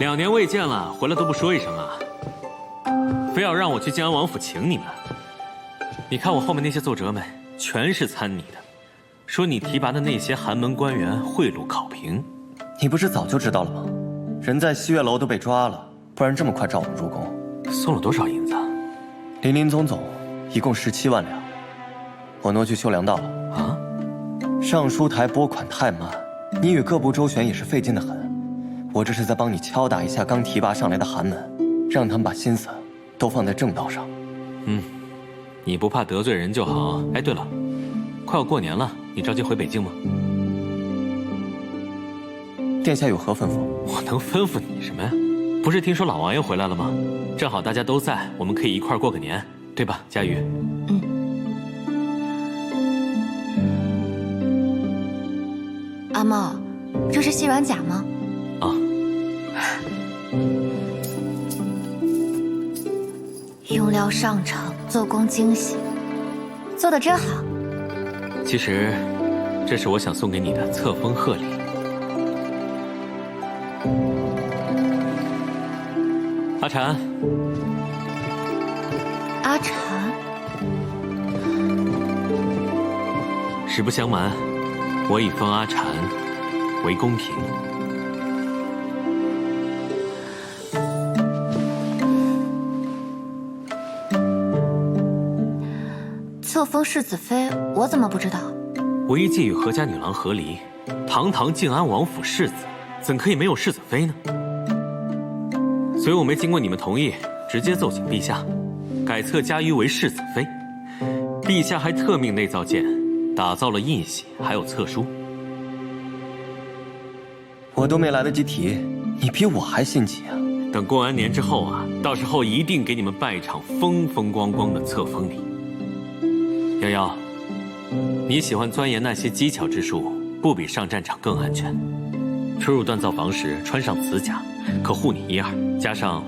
Speaker 5: 2年未见了，回来都不说一声啊！非要让我去靖安王府请你们。你看我后面那些奏折们，全是参你的，说你提拔的那些寒门官员贿赂考评。
Speaker 6: 你不是早就知道了吗？人在西月楼都被抓了，不然这么快召我们入宫。
Speaker 5: 送了多少银子？
Speaker 6: 林林总总，一共17万两。我挪去修粮道了。
Speaker 5: 啊？
Speaker 6: 上书台拨款太慢，你与各部周旋也是费劲的很。我这是在帮你敲打一下刚提拔上来的寒门，让他们把心思都放在正道上。
Speaker 5: 你不怕得罪人就好。哎，对了，快要过年了，你着急回北京吗？
Speaker 6: 殿下有何吩咐？
Speaker 5: 我能吩咐你什么呀？不是听说老王爷回来了吗？正好大家都在，我们可以一块过个年，对吧，佳瑜？
Speaker 2: 阿茂，这是细软甲吗？
Speaker 5: 啊。
Speaker 2: 用料上乘，做工精细，做得真好。
Speaker 5: 其实，这是我想送给你的册封贺礼。阿婵。
Speaker 2: 阿婵。
Speaker 5: 实不相瞒，我已封阿婵为宫嫔。
Speaker 2: 册封世子妃，我怎么不知道？
Speaker 5: 我一介与何家女郎和离，堂堂靖安王府世子，怎可以没有世子妃呢？所以我没经过你们同意，直接奏请陛下，改册佳瑜为世子妃。陛下还特命内造监，打造了印玺，还有册书。
Speaker 6: 我都没来得及提，你比我还心急啊！
Speaker 5: 等过完年之后啊，到时候一定给你们办一场风风光光的册封礼。瑶瑶，你喜欢钻研那些机巧之术，不比上战场更安全。出入锻造房时穿上此甲，可护你一二。加上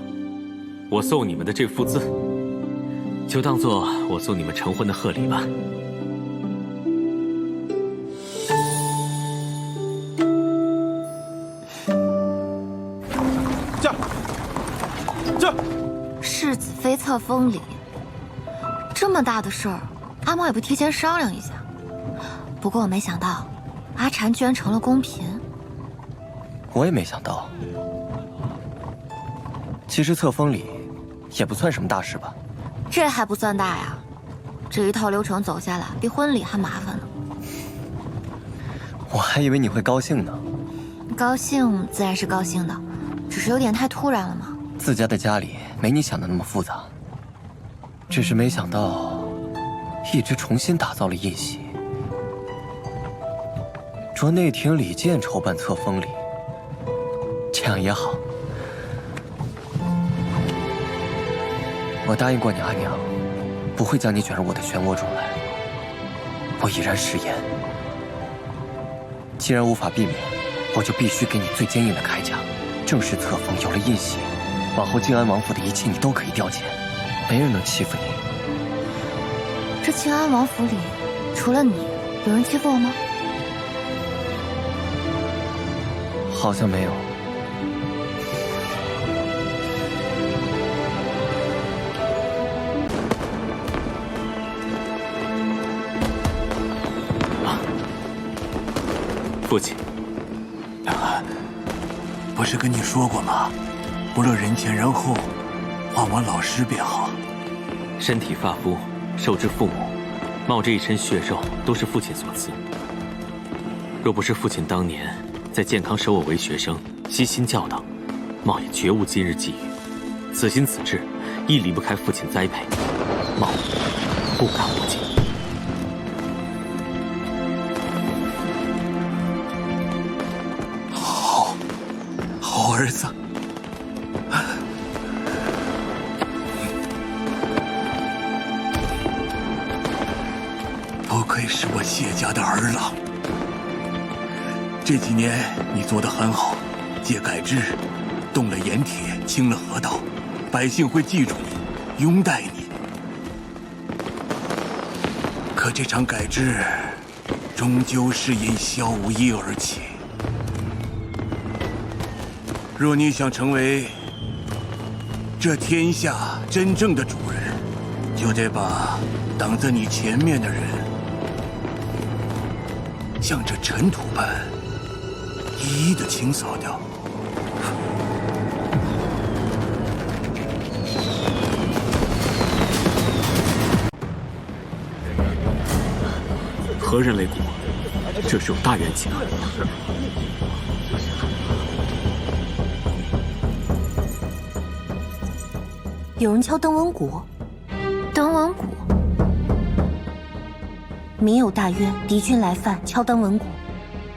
Speaker 5: 我送你们的这幅字，就当做我送你们成婚的贺礼吧。
Speaker 8: 驾！
Speaker 2: 世子妃册封礼，这么大的事儿，阿茂也不提前商量一下。不过我没想到，阿婵居然成了宫嫔。
Speaker 6: 我也没想到。其实册封礼也不算什么大事吧？
Speaker 2: 这还不算大呀，这一套流程走下来，比婚礼还麻烦呢。
Speaker 6: 我还以为你会高兴呢。
Speaker 2: 高兴自然是高兴的，只是有点太突然了嘛。
Speaker 6: 自家的家里没你想的那么复杂，只是没想到一直重新打造了印玺，着内廷李健筹办册封礼，这样也好。我答应过你阿娘，不会将你卷入我的漩涡中来。我已然食言。既然无法避免，我就必须给你最坚硬的铠甲。正式册封，有了印玺，往后靖安王府的一切你都可以调遣，没人能欺负你。
Speaker 2: 这靖安王府里，除了你，有人欺负我吗？
Speaker 6: 好像没有。
Speaker 5: 父亲，
Speaker 1: 不是跟你说过吗？不论人前人后，换我老师便好。
Speaker 5: 身体发肤，受之父母，冒这一身血肉，都是父亲所赐。若不是父亲当年在健康收我为学生，悉心教导，冒也绝无今日际遇。此心此志，亦离不开父亲栽培，冒不敢不敬。
Speaker 1: 好儿子，不愧是我谢家的儿郎。这几年你做得很好，借改制，动了盐铁，清了河道，百姓会记住你，拥戴你。可这场改制，终究是因萧无一而起。若你想成为这天下真正的主人，就得把挡在你前面的人，像这尘土般一一的清扫掉。
Speaker 5: 何人擂鼓？这是有大冤情啊！
Speaker 4: 有人敲登闻鼓，
Speaker 2: 登闻鼓，
Speaker 4: 民有大冤，敌军来犯，敲登闻鼓。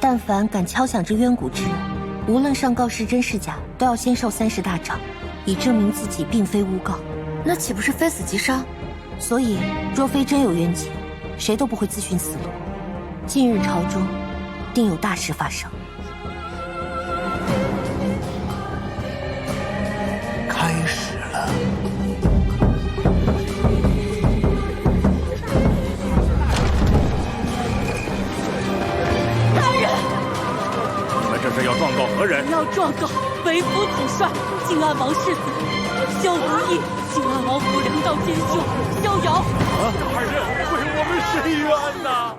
Speaker 4: 但凡敢敲响这冤鼓之人，无论上告是真是假，都要先受30大杖，以证明自己并非诬告。
Speaker 2: 那岂不是非死即伤？
Speaker 4: 所以，若非真有冤情，谁都不会自寻死路。近日朝中定有大事发生。
Speaker 1: 开始了。
Speaker 11: 大人，
Speaker 15: 你们这是要状告何人？
Speaker 11: 要状告为夫子帅靖安王世子萧无义，靖安王府2道奸凶萧瑶。
Speaker 15: 大人，为我们伸冤呐！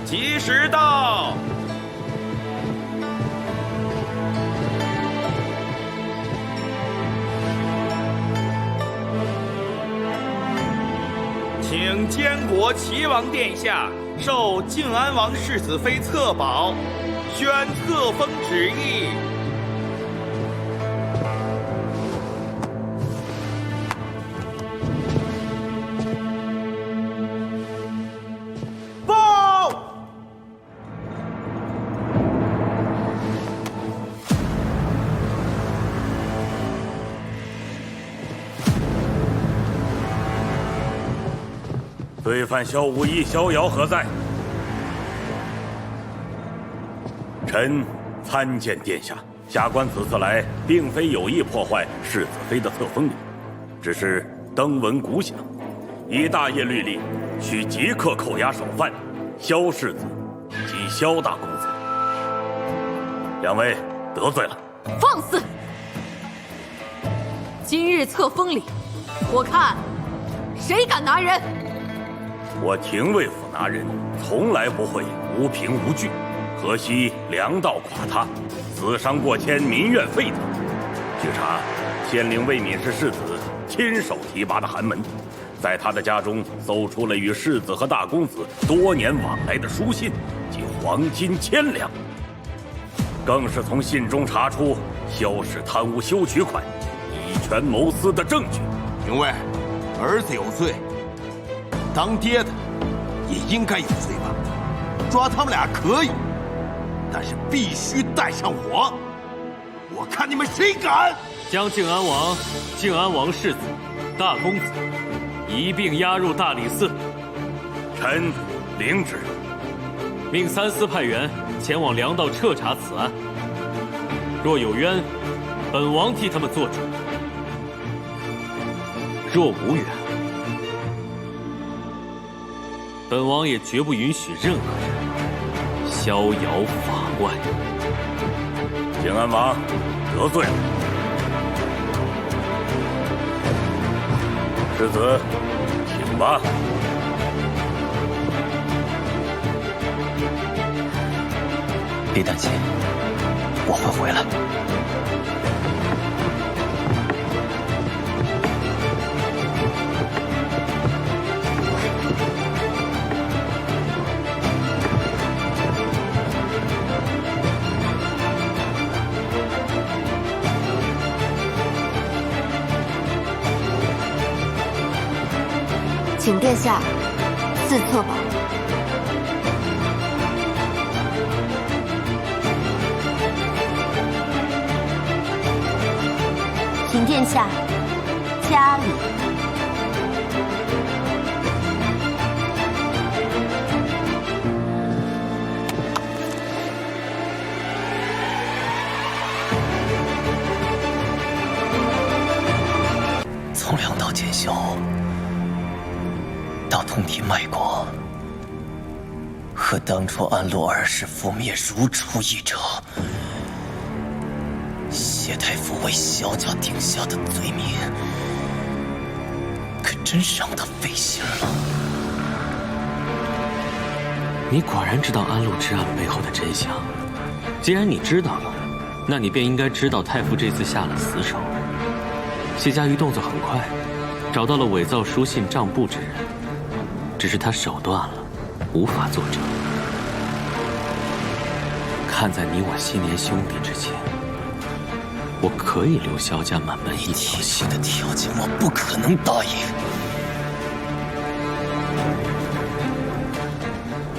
Speaker 14: 吉时到！请监国齐王殿下授靖安王世子妃册宝，宣册封旨意。
Speaker 15: 罪犯萧无一、萧瑶何在？臣参见殿下，下官此次来，并非有意破坏世子妃的册封礼，只是登闻鼓响，依大业律例，需即刻扣押首犯萧世子及萧大公子。两位得罪了。
Speaker 11: 放肆！今日册封礼，我看谁敢拿人？
Speaker 15: 我廷尉府拿人，从来不会无凭无据。可惜粮道垮塌，死伤过千，民怨沸腾。据查，县令魏敏是世子亲手提拔的寒门，在他的家中搜出了与世子和大公子多年往来的书信及黄金1000两，更是从信中查出萧氏贪污修渠款、以权谋私的证据。
Speaker 14: 廷尉，儿子有罪，当爹的也应该有罪吧？抓他们俩可以，但是必须带上我。我看你们谁敢！
Speaker 5: 将靖安王世子、大公子一并押入大理寺。
Speaker 15: 臣领旨。
Speaker 5: 命3司派员前往粮道彻查此案，若有冤，本王替他们做主；若无冤，本王也绝不允许任何人逍遥法外。
Speaker 15: 靖安王得罪了，世子，请吧。
Speaker 6: 别担心，我会回来。
Speaker 2: 请殿下赐策吧。请殿下嘉礼。
Speaker 6: 从粮道检修到通体卖国，和当初安禄二世覆灭如出一辙。谢太傅为萧家定下的罪名，可真是让他费心了。
Speaker 5: 你果然知道安禄之案背后的真相。既然你知道了，那你便应该知道太傅这次下了死手。谢家瑜动作很快，找到了伪造书信账簿之人，只是他手断了，无法作证。看在你我昔年兄弟之情，我可以留萧家满门一条心。
Speaker 6: 的条件我不可能答应。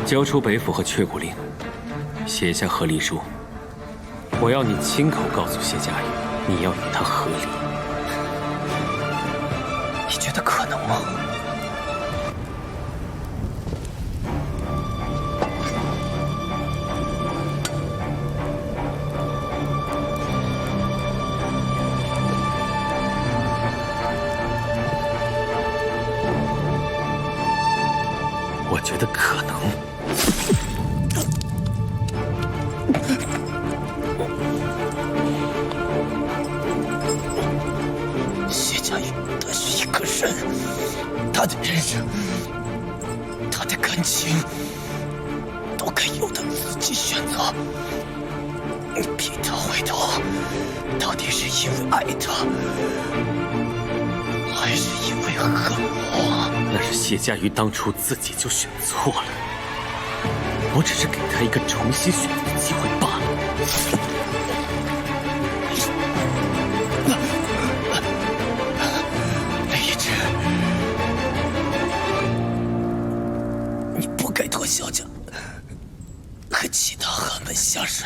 Speaker 5: 交出北府和却谷令，写下和离书。我要你亲口告诉谢家瑜，你要与他和离。
Speaker 6: 你觉得可能吗？
Speaker 5: 我觉得可能。
Speaker 6: 谢家瑜他是一个人，他的人生，他的感情，都该由他自己选择。你逼他回头，到底是因为爱他，还是因为恨我？
Speaker 5: 那是谢家瑜当初自己就选错了，我只是给他一个重新选择的机会罢了。
Speaker 6: 李治，你不该拖萧家和其他寒门下水。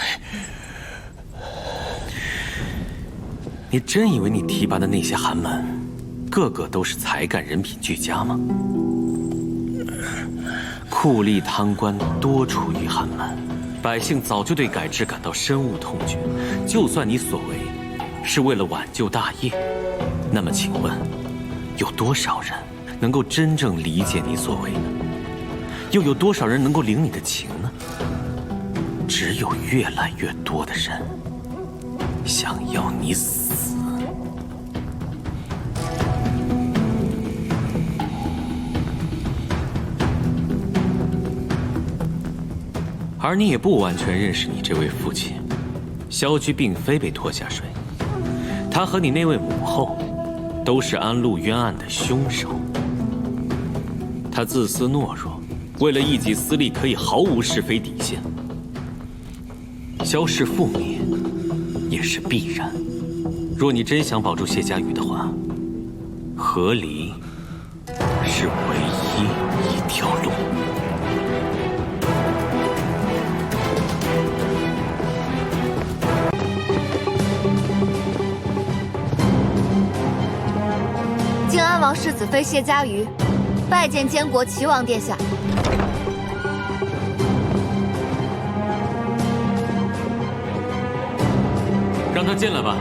Speaker 5: 你真以为你提拔的那些寒门，个个都是才干人品俱佳吗？酷吏贪官多出于寒门，百姓早就对改制感到深恶痛绝。就算你所为是为了挽救大业，那么请问，有多少人能够真正理解你所为呢？又有多少人能够领你的情呢？只有越来越多的人想要你死。而你也不完全认识你这位父亲，萧居并非被拖下水，他和你那位母后，都是安陆冤案的凶手。他自私懦弱，为了一己私利，可以毫无是非底线。萧氏覆灭，也是必然。若你真想保住谢家瑜的话，和离是唯一一条路。
Speaker 2: 靖安王世子妃谢家瑜，拜见监国齐王殿下。
Speaker 5: 让他进来吧。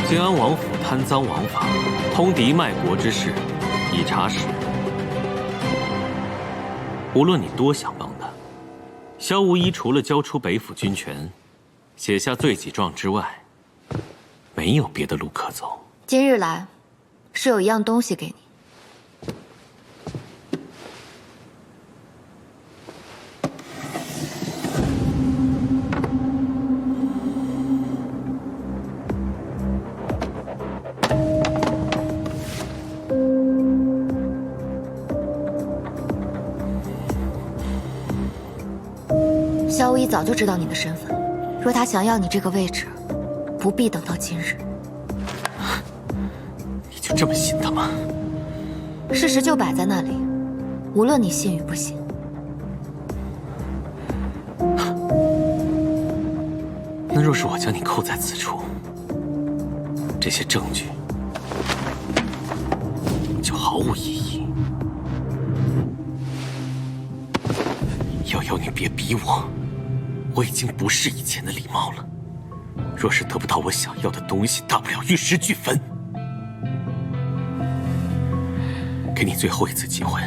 Speaker 5: 靖安王府贪赃枉法，通敌卖国之事，已查实。无论你多想帮他，萧无疑除了交出北府军权，写下罪己状之外，没有别的路可走。
Speaker 2: 今日来，是有一样东西给你。萧无疑早就知道你的身份，若他想要你这个位置，不必等到今日。
Speaker 5: 你就这么信他吗？
Speaker 2: 事实就摆在那里，无论你信与不信。
Speaker 5: 那若是我将你扣在此处，这些证据就毫无意义。瑶瑶，你别逼我。我已经不是以前的礼貌了。若是得不到我想要的东西，大不了玉石俱焚。给你最后一次机会，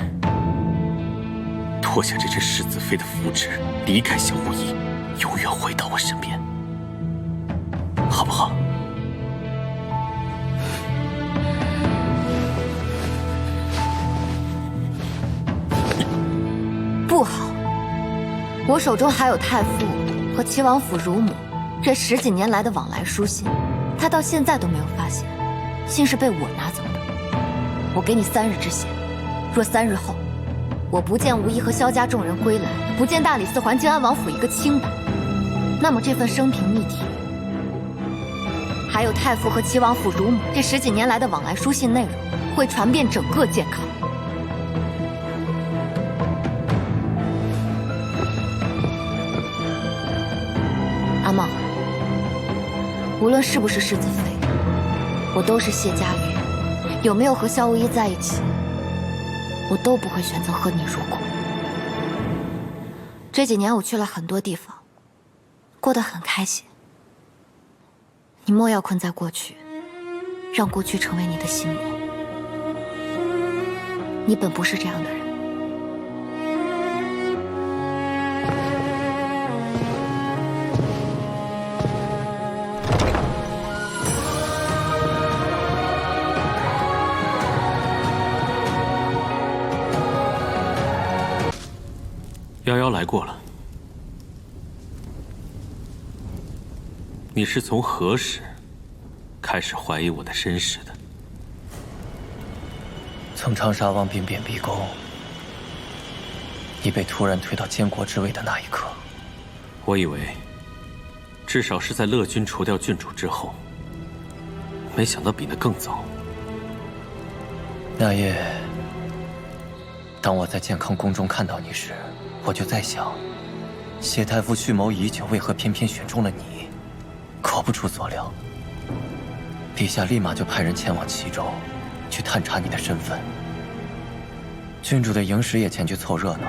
Speaker 5: 脱下这只世子妃的符纸，离开萧无疑，永远回到我身边，好不好？
Speaker 2: 不好。我手中还有太傅和齐王府乳母这10几年来的往来书信，他到现在都没有发现，信是被我拿走的。我给你3日之限，若3日后我不见无疑和萧家众人归来，不见大理寺还靖安王府一个清白，那么这份生平秘帖，还有太傅和齐王府乳母这10几年来的往来书信内容，会传遍整个健康。阿茂，无论是不是世子妃，我都是谢家瑜，有没有和萧无疑在一起，我都不会选择和你入宫。这几年我去了很多地方，过得很开心。你莫要困在过去，让过去成为你的心魔。你本不是这样的人。
Speaker 5: 瑶瑶来过了。你是从何时开始怀疑我的身世的？
Speaker 6: 从长沙王兵变逼宫，你被突然推到监国之位的那一刻，
Speaker 5: 我以为至少是在乐军除掉郡主之后，没想到比那更早。
Speaker 6: 那夜，当我在健康宫中看到你时，我就在想，谢太傅蓄谋已久，为何偏偏选中了你？果不出所料，陛下立马就派人前往齐州，去探查你的身份。郡主的营使也前去凑热闹，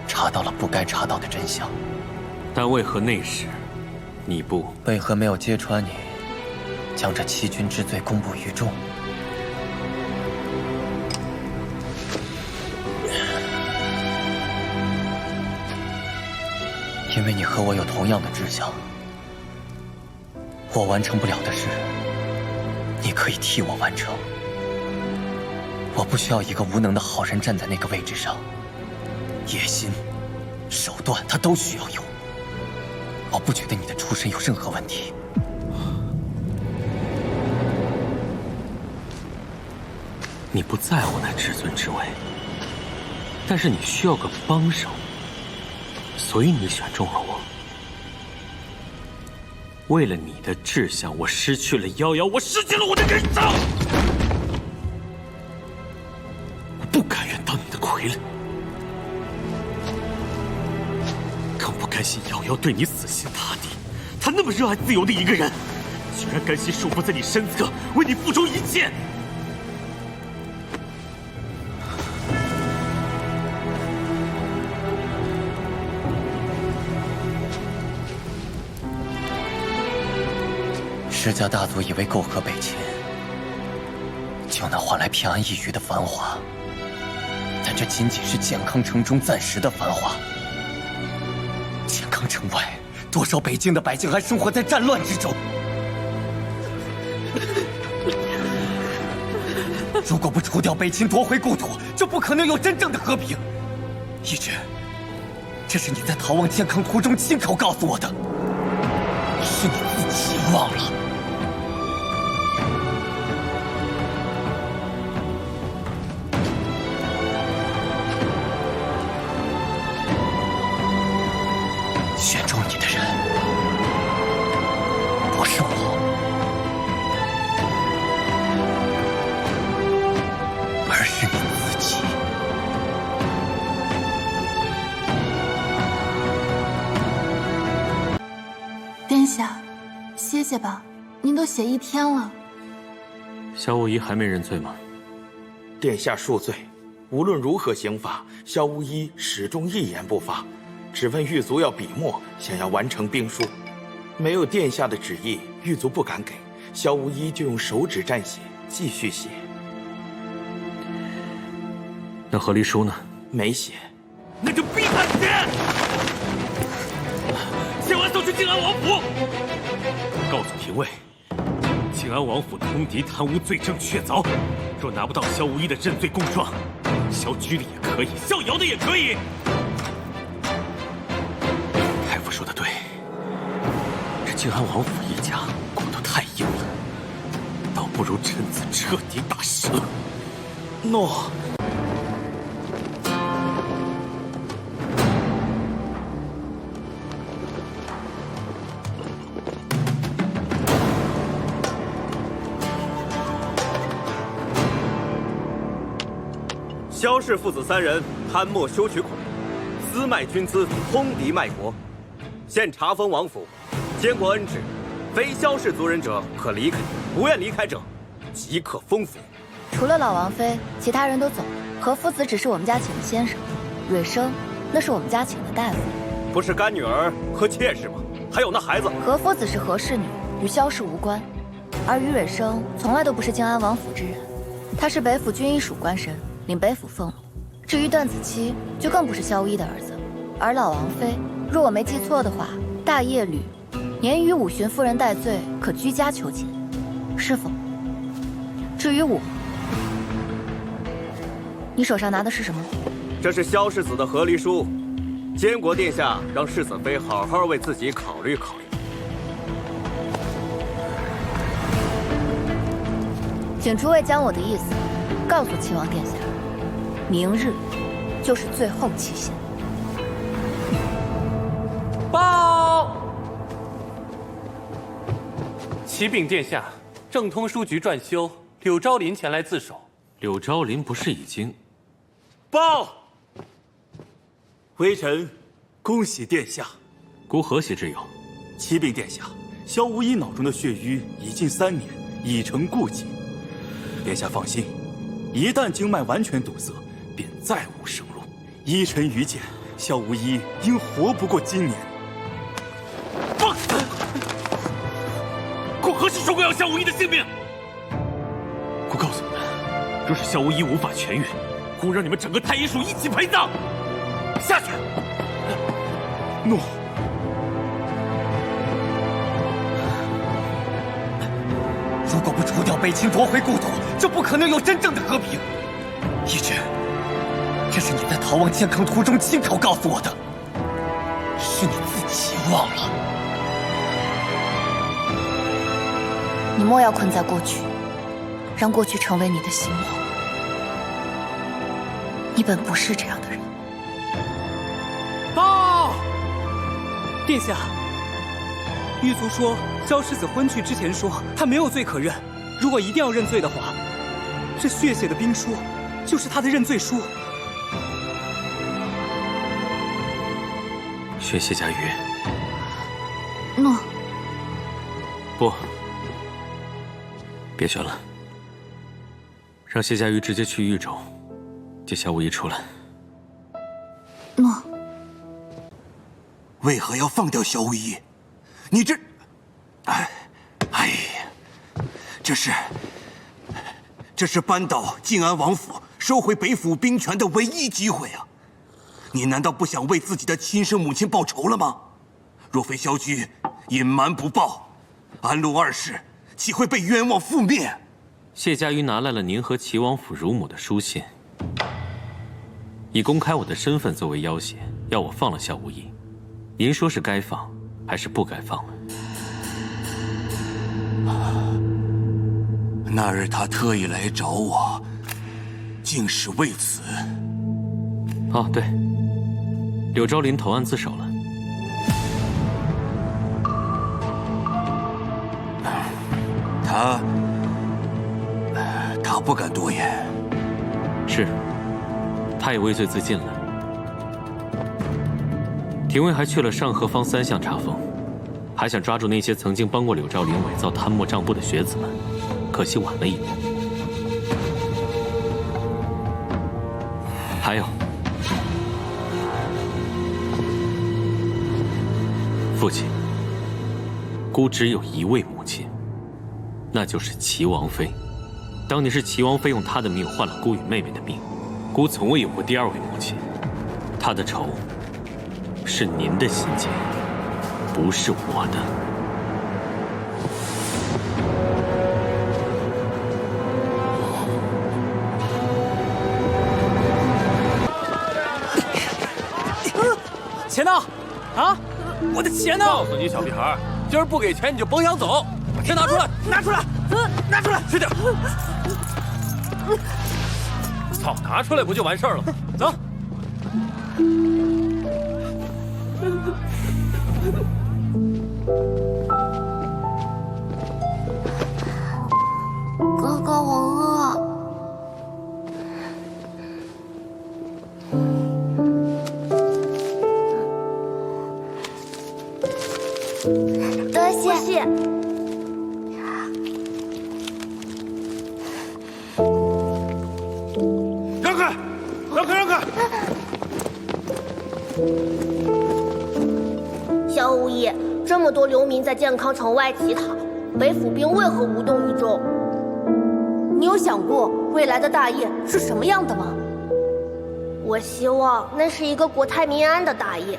Speaker 6: 查到了不该查到的真相。
Speaker 5: 但为何那时，你不？
Speaker 6: 为何没有揭穿你，将这欺君之罪公布于众？因为你和我有同样的志向，我完成不了的事，你可以替我完成。我不需要一个无能的好人站在那个位置上，野心、手段他都需要有。我不觉得你的出身有任何问题。
Speaker 5: 你不在乎那至尊之位，但是你需要个帮手，所以你选中了我。为了你的志向，我失去了夭夭，我失去了我的人生。我不甘愿当你的傀儡，更不甘心夭夭对你死心塌地。他那么热爱自由的一个人，居然甘心束缚在你身侧，为你付出一切。
Speaker 6: 世家大族以为够河北秦，就能换来平安一隅的繁华，但这仅仅是健康城中暂时的繁华。健康城外，多少北境的百姓还生活在战乱之中。如果不除掉北秦，夺回故土，就不可能有真正的和平。一直，这是你在逃亡健康途中亲口告诉我的，是你自己忘了。选中你的人不是我，而是你自己。
Speaker 12: 殿下，歇歇吧，您都写1天了。
Speaker 5: 萧无疑还没认罪吗？
Speaker 14: 殿下恕罪，无论如何刑罚，萧无一始终一言不发。只问狱卒要笔墨，想要完成兵书，没有殿下的旨意，狱卒不敢给。萧无一就用手指蘸血，继续写。
Speaker 5: 那和离书呢？
Speaker 14: 没写。
Speaker 5: 那就逼他写！写完送去靖安王府，告诉廷尉，靖安王府通敌贪污罪证确凿，若拿不到萧无一的认罪供状，萧居的也可以，萧瑶的也可以。太傅说的对，这靖安王府一家骨头太硬了，倒不如臣子彻底打折。
Speaker 14: 诺。
Speaker 17: 萧氏父子3人贪墨修取款，私卖军资，通敌卖国。现查封王府，监国恩旨，非萧氏族人者可离开，不愿离开者，即刻封府。
Speaker 2: 除了老王妃，其他人都走了。何夫子只是我们家请的先生，蕊生那是我们家请的大夫。
Speaker 17: 不是干女儿和妾室吗？还有那孩子。
Speaker 2: 何夫子是何氏女，与萧氏无关。而于蕊生从来都不是靖安王府之人，他是北府军医署官绅，领北府俸禄。至于段子期，就更不是萧无一的儿子。而老王妃，若我没记错的话，大业吕年逾5旬夫人戴罪，可居家囚禁，是否？至于我，你手上拿的是什么？
Speaker 17: 这是萧世子的和离书，监国殿下让世子妃好好为自己考虑考虑。
Speaker 2: 请诸位将我的意思告诉亲王殿下，明日就是最后期限。
Speaker 18: 报！启禀殿下，正通书局撰修柳昭林前来自首。
Speaker 5: 柳昭林不是已经？
Speaker 17: 报！微臣恭喜殿下。
Speaker 5: 孤何喜之有？
Speaker 17: 启禀殿下，萧无一脑中的血瘀已近3年，已成痼疾。殿下放心，一旦经脉完全堵塞，便再无生路。依臣愚见，萧无一应活不过今年。
Speaker 5: 放肆！顾何时说过要萧无一的性命？我告诉你们，若是萧无一无法痊愈，姑让你们整个太医署一起陪葬。下去。
Speaker 17: 诺。
Speaker 6: 如果不除掉北秦，夺回故土，就不可能有真正的和平。一直，这是你在逃亡健康途中亲口告诉我的，是你自己忘了。
Speaker 12: 你莫要困在过去，让过去成为你的心魔。你本不是这样的人。
Speaker 16: 报！殿下，狱卒说，萧世子婚去之前说他没有罪可认，如果一定要认罪的话，这血写的兵书就是他的认罪书。
Speaker 5: 选谢家瑜。
Speaker 12: 诺。
Speaker 5: 不，别选了，让谢家瑜直接去狱中接萧无疑出来。
Speaker 12: 诺。
Speaker 1: 为何要放掉萧无疑？你这，哎呀，这是扳倒晋安王府、收回北府兵权的唯一机会啊！你难道不想为自己的亲生母亲报仇了吗？若非萧居隐瞒不报，安陆二世岂会被冤枉覆灭？
Speaker 5: 谢家瑜拿来了您和齐王府乳母的书信，以公开我的身份作为要挟，要我放了萧无疑。您说是该放，还是不该放呢？
Speaker 1: 那日他特意来找我，竟是为此。
Speaker 5: 哦，对，柳昭琳投案自首了。
Speaker 1: 他不敢多言。
Speaker 5: 是，他也畏罪自尽了。廷尉还去了上河坊3巷查封，还想抓住那些曾经帮过柳昭琳伪造贪墨账簿的学子们，可惜晚了一步。还有，父亲，孤只有一位母亲，那就是齐王妃。当年是齐王妃用她的命换了孤与妹妹的命，孤从未有过第二位母亲。她的仇是您的心结，不是我的。
Speaker 16: 钱呢？啊，我的钱呢？
Speaker 18: 告诉你，小屁孩，今儿不给钱你就甭想走。钱拿出来，
Speaker 16: 拿出来，拿出来，
Speaker 18: 快点！操，拿出来不就完事儿了吗？走。
Speaker 2: 哥哥，我饿。多谢。
Speaker 14: 让开！让开！让开！
Speaker 19: 萧无疑，这么多流民在健康城外乞讨，北府兵为何无动于衷？
Speaker 12: 你有想过未来的大业是什么样的吗？
Speaker 19: 我希望那是一个国泰民安的大业，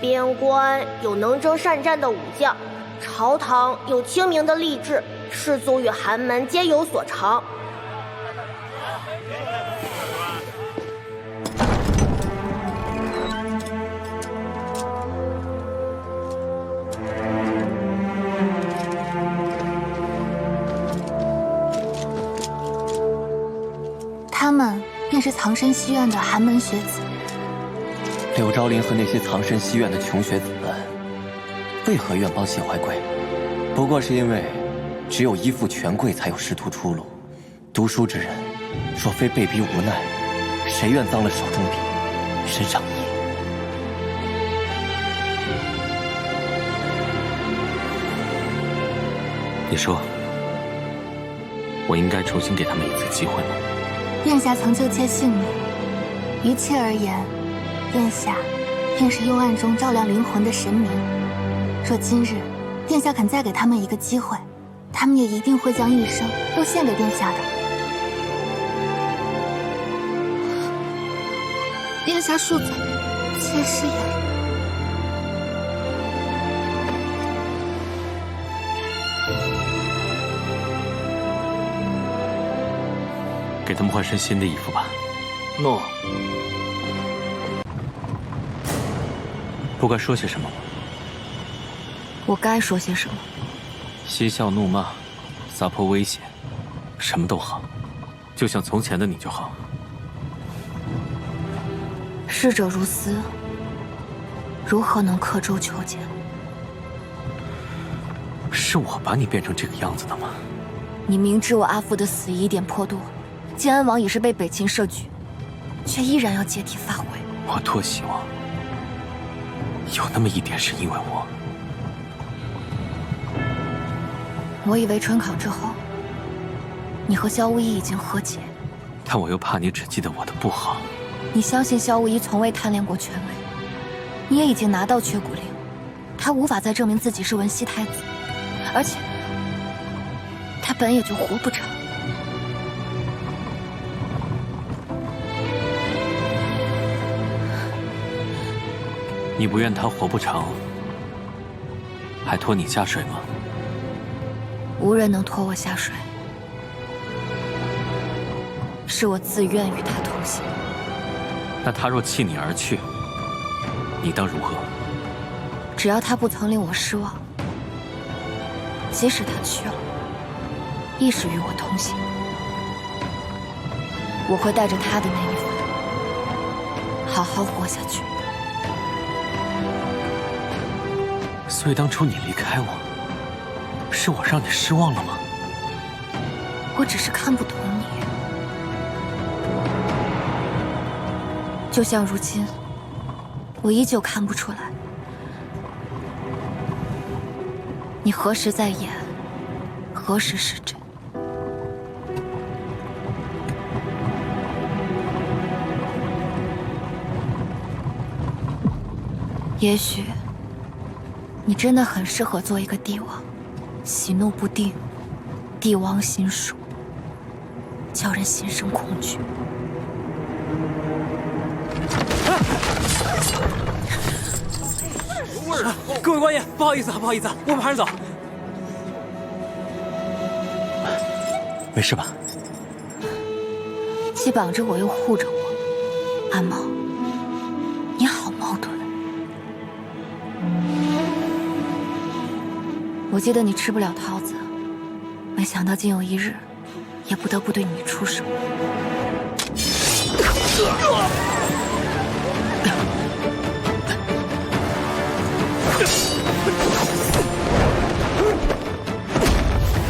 Speaker 19: 边关有能征善战的武将，朝堂有清明的吏治，士族与寒门皆有所长。
Speaker 12: 他们便是藏身西院的寒门学子。
Speaker 6: 柳昭琳和那些藏身西院的穷学子们，为何愿帮谢怀贵？不过是因为，只有依附权贵才有仕途出路。读书之人，若非被逼无奈，谁愿脏了手中笔，身上衣？
Speaker 5: 你说，我应该重新给他们一次机会吗？
Speaker 12: 殿下曾救妾性命，于妾而言，殿下便是幽暗中照亮灵魂的神明。若今日殿下肯再给他们一个机会，他们也一定会将一生都献给殿下的。
Speaker 11: 殿下恕罪，妾失言。
Speaker 5: 给他们换身新的衣服吧。
Speaker 6: 诺。
Speaker 5: 不该说些什么吗？
Speaker 12: 我该说些什么？
Speaker 5: 嬉笑怒骂，撒泼威胁，什么都好，就像从前的你就好。
Speaker 12: 逝者如斯，如何能刻舟求剑？
Speaker 5: 是我把你变成这个样子的吗？
Speaker 12: 你明知我阿父的死疑一点颇多，建安王已是被北秦设局，却依然要借题发挥。
Speaker 5: 我多希望有那么一点是因为我。
Speaker 12: 我以为春考之后，你和萧无意已经和解，
Speaker 5: 但我又怕你只记得我的不好。
Speaker 12: 你相信萧无意从未贪恋过权位，你也已经拿到缺骨令，他无法再证明自己是文熙太子，而且他本也就活不长。
Speaker 5: 你不愿他活不长，还拖你下水吗？
Speaker 12: 无人能拖我下水，是我自愿与他同行。
Speaker 5: 那他若弃你而去，你当如何？
Speaker 12: 只要他不曾令我失望，即使他去了，亦是与我同行。我会带着他的那一份，好好活下去。
Speaker 5: 所以当初你离开我，是我让你失望了吗？
Speaker 12: 我只是看不懂你，就像如今，我依旧看不出来，你何时在演，何时是真。也许你真的很适合做一个帝王，喜怒不定，帝王心术，叫人心生恐惧。
Speaker 16: 各位官爷，不好意思，不好意思，我马上走。
Speaker 5: 没事吧？
Speaker 12: 既绑着我又护着我，安毛，你好矛盾。我记得你吃不了桃子，没想到竟有一日，也不得不对你出手。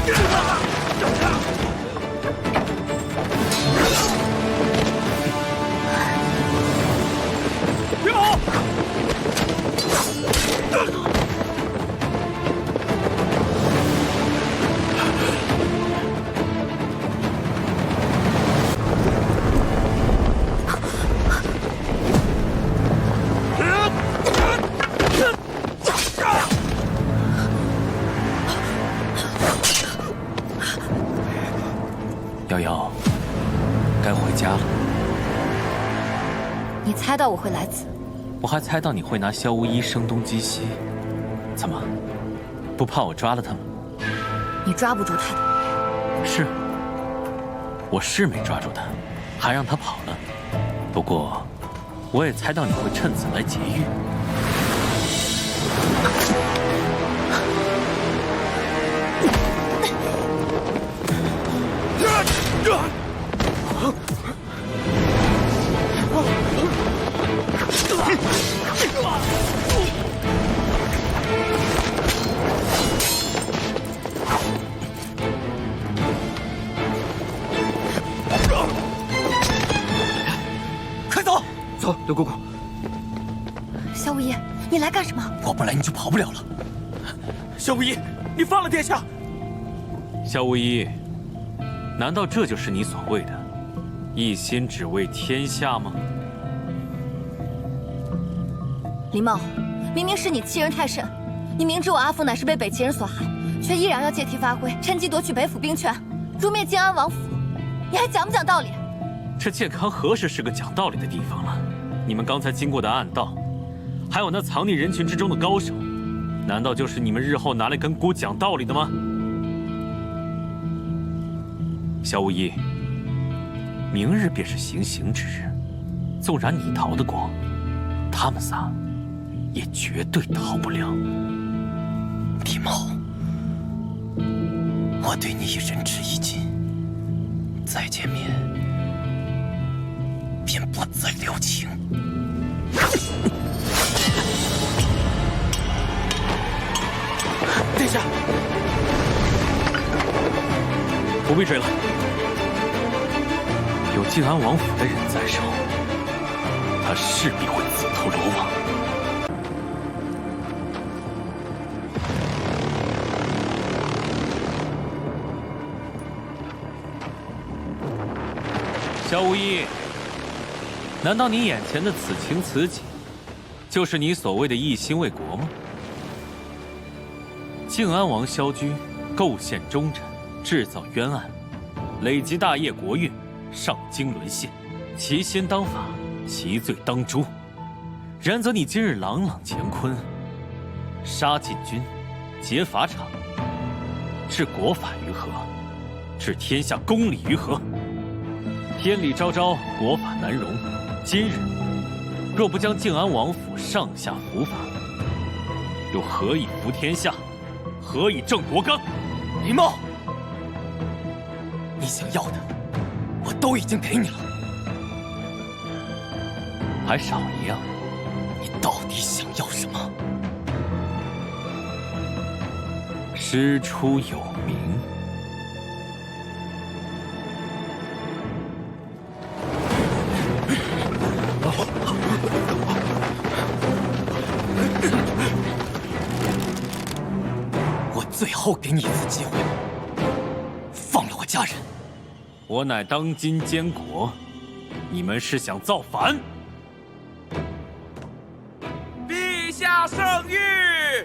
Speaker 8: 别跑！
Speaker 5: 瑶瑶，该回家了。
Speaker 12: 你猜到我会来此？
Speaker 5: 我还猜到你会拿萧无一声东击西，怎么，不怕我抓了他吗？
Speaker 12: 你抓不住他的。
Speaker 5: 是，我是没抓住他，还让他跑了。不过，我也猜到你会趁此来劫狱。
Speaker 6: 快走！走，刘公公。
Speaker 12: 萧无一，你来干什么？
Speaker 6: 我不来你就跑不了了。
Speaker 14: 萧无一，你放了殿下！
Speaker 5: 萧无一，难道这就是你所谓的一心只为天下吗？
Speaker 12: 林茂，明明是你欺人太甚，你明知我阿父乃是被北齐人所害，却依然要借题发挥，趁机夺取北府兵权，诛灭靖安王府，你还讲不讲道理？
Speaker 5: 这健康何时是个讲道理的地方了？你们刚才经过的暗道，还有那藏匿人群之中的高手，难道就是你们日后拿来跟孤讲道理的吗？萧无一，明日便是行刑之日，纵然你逃得过，他们仨也绝对逃不了。
Speaker 6: 李茂，我对你已仁至义尽，再见面便不再留情。
Speaker 8: 殿下，
Speaker 5: 不必追了，有靖安王府的人在手，他势必会自投罗网。萧无义，难道你眼前的此情此景，就是你所谓的一心为国吗？靖安王萧居构陷忠臣，制造冤案，累及大业国运，上京沦陷，其心当法，其罪当诛。然则你今日朗朗乾坤，杀禁军，劫法场，置国法于何？置天下公理于何？天理昭昭，国法难容。今日若不将靖安王府上下伏法，又何以服天下？何以正国纲？
Speaker 6: 李茂，你想要的，我都已经给你了，
Speaker 5: 还少一样。
Speaker 6: 你到底想要什么？
Speaker 5: 师出有名。
Speaker 6: 最后给你一次机会，放了我家人。
Speaker 5: 我乃当今监国，你们是想造反？
Speaker 14: 陛下圣谕，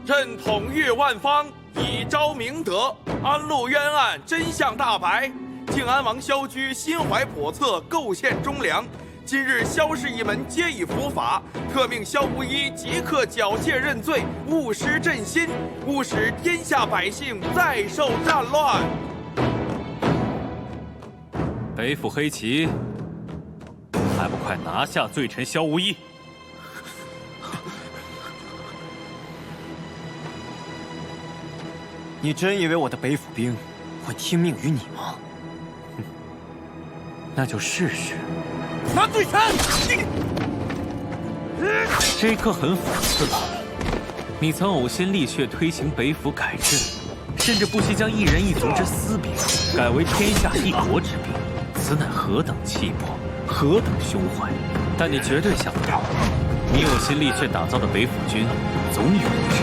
Speaker 14: 朕统御万方，以昭明德，安陆冤案真相大白。靖安王萧居心怀叵测，构陷忠良。今日萧氏一门皆已伏法，特命萧无一即刻缴械认罪，务实振兴，勿使天下百姓再受战乱。
Speaker 5: 北府黑旗，还不快拿下罪臣萧无一！
Speaker 6: 你真以为我的北府兵会听命于你吗？
Speaker 5: 那就试试。
Speaker 14: 拿罪权！
Speaker 5: 这可很讽刺了。你曾呕心沥血推行北府改制，甚至不惜将一人一族之私兵改为天下一国之兵，此乃何等气魄，何等胸怀！但你绝对想不到，你有心沥血打造的北府军，总有一日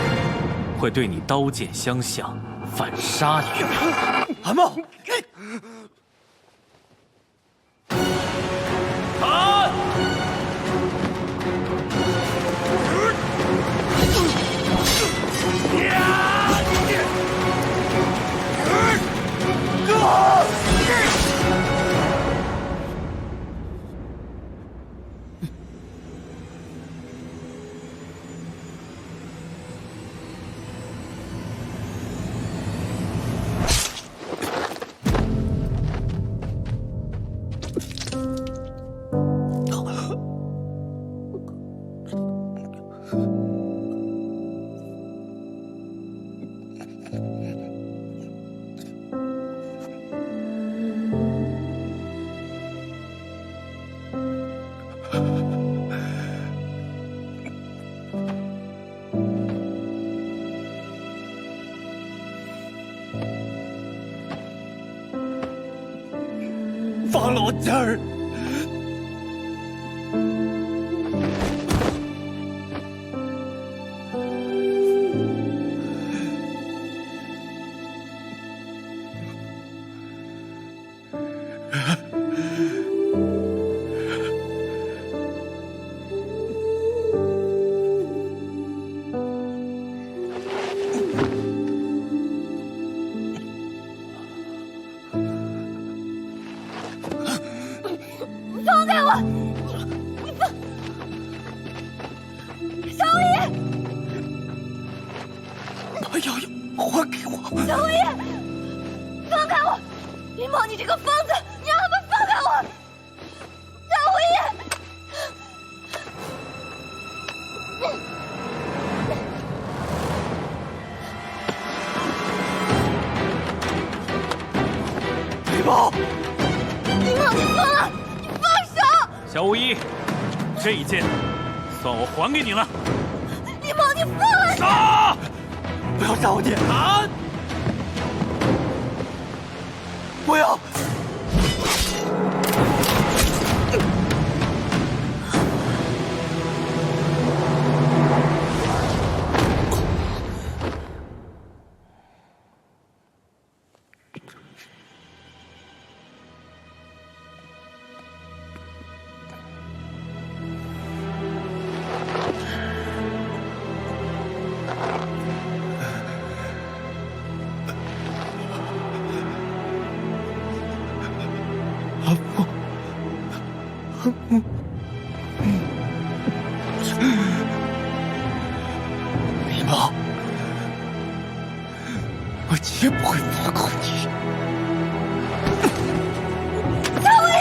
Speaker 5: 会对你刀剑相向，反杀于你。
Speaker 6: 韩茂，放了我家人！
Speaker 12: 放开我！萧无一！
Speaker 6: 把瑶瑶还给我！
Speaker 12: 萧无一！放开我！林某，你这个疯子，你让他们放开我！太后爷！
Speaker 14: 李某，
Speaker 12: 林某，你疯了！你放手！
Speaker 5: 小巫医，这一剑算我还给你了。
Speaker 12: 林某，你疯了！
Speaker 5: 杀！
Speaker 14: 不要杀我姐！啊！不要！李某，我绝不会放过你。
Speaker 12: 太后爷！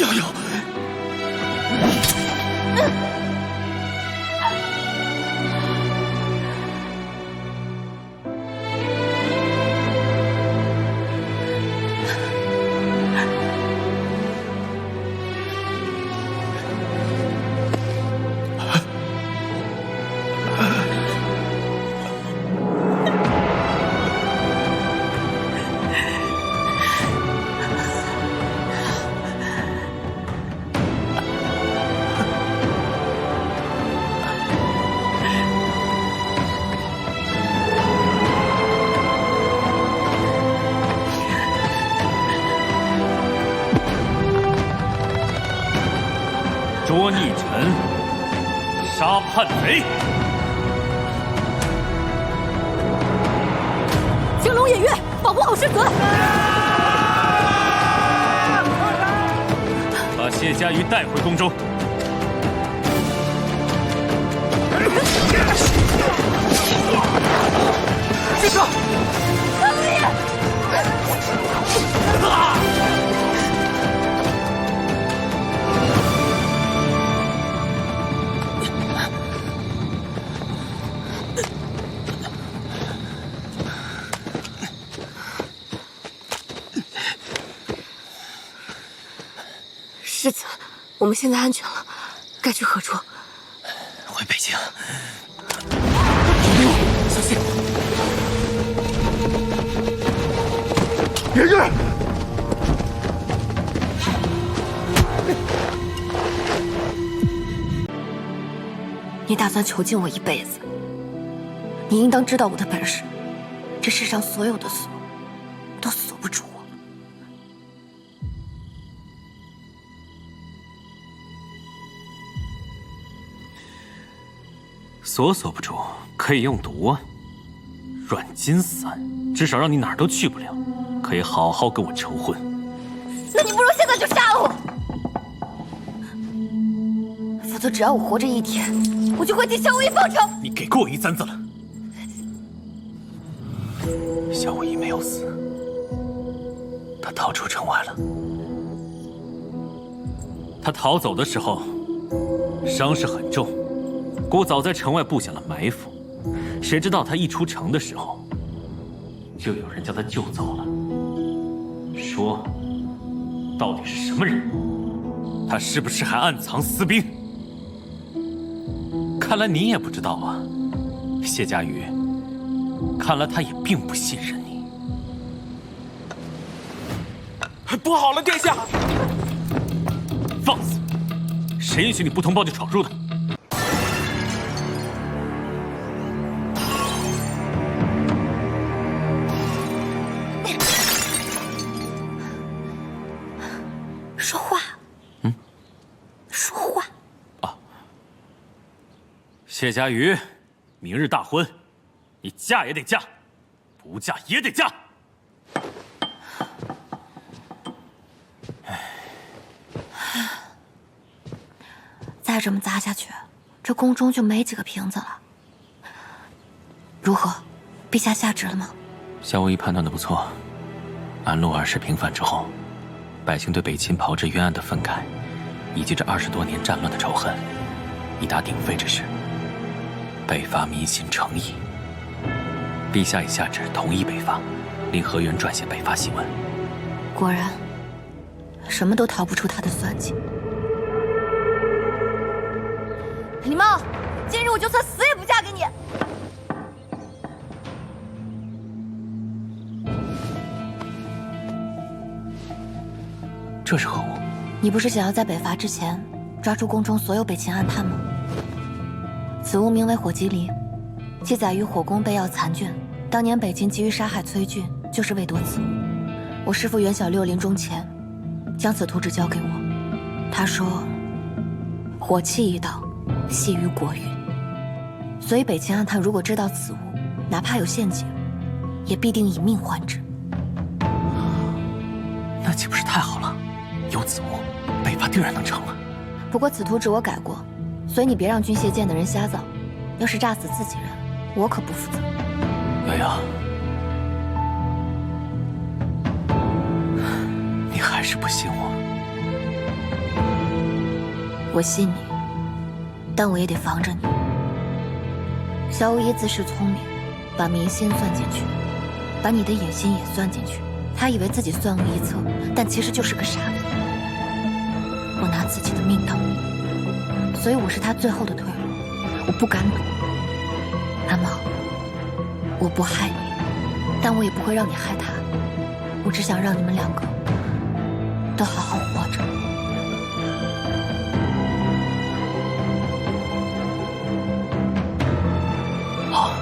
Speaker 14: 瑶瑶。
Speaker 5: 捉逆臣，杀叛贼。
Speaker 12: 青龙偃月，保护好世子。
Speaker 5: 把谢家瑜带回宫中。
Speaker 14: 这个，
Speaker 12: 太后爷！世子，我们现在安全了，该去何处？
Speaker 6: 回北京。
Speaker 14: 小心！偃月，
Speaker 12: 你打算囚禁我一辈子？你应当知道我的本事，这世上所有的锁都锁不住我。
Speaker 5: 锁不住，可以用毒啊。软金散，至少让你哪儿都去不了，可以好好跟我成婚。
Speaker 12: 那你不如现在就杀了我，否则只要我活着一天，我就会替萧无义报仇。
Speaker 5: 你给过我一簪子了。萧无义没有死，他逃出城外了。他逃走的时候，伤势很重。姑早在城外布下了埋伏，谁知道他一出城的时候，就有人将他救走了。说，到底是什么人？他是不是还暗藏私兵？看来你也不知道啊，谢家瑜。看来他也并不信任你。
Speaker 8: 不好了，殿下！
Speaker 5: 放肆！谁允许你不通报就闯入的？
Speaker 12: 说话。说话。
Speaker 5: 啊！谢家瑜，明日大婚，你嫁也得嫁，不嫁也得嫁。
Speaker 12: 在
Speaker 2: 再这么砸下去，这宫中就没几个瓶子了。如何，陛下下旨了吗？
Speaker 5: 萧无疑判断的不错。安陆二世平反之后，百姓对北秦炮制冤案的愤慨，以及这20多年战乱的仇恨，已达鼎沸之势。北伐民心诚意，陛下已下旨同意北伐，令何元撰写北伐檄文。
Speaker 2: 果然，什么都逃不出他的算计。李茂，今日我就算死也不嫁给你。
Speaker 5: 这是何物？
Speaker 2: 你不是想要在北伐之前抓住宫中所有北秦暗探吗？此物名为火棘梨，记载于火攻备要残卷。当年北秦急于杀害崔俊，就是为夺此物。我师父袁小六临终前，将此图纸交给我。他说：“火气一道，系于国运。”所以北秦暗探如果知道此物，哪怕有陷阱，也必定以命换之。
Speaker 5: 那岂不是太好了？有此物，北伐定然能成了。
Speaker 2: 不过此图纸我改过，所以你别让军械监的人瞎造。要是炸死自己人，我可不负责。
Speaker 5: 瑶瑶，你还是不信我？
Speaker 2: 我信你，但我也得防着你。萧无疑自恃聪明，把民心算进去，把你的野心也算进去。他以为自己算无一策，但其实就是个傻子。我拿自己的命当赌，所以我是他最后的退路。我不敢赌。安茂，我不害你，但我也不会让你害他。我只想让你们两个都好好活着。
Speaker 5: 好，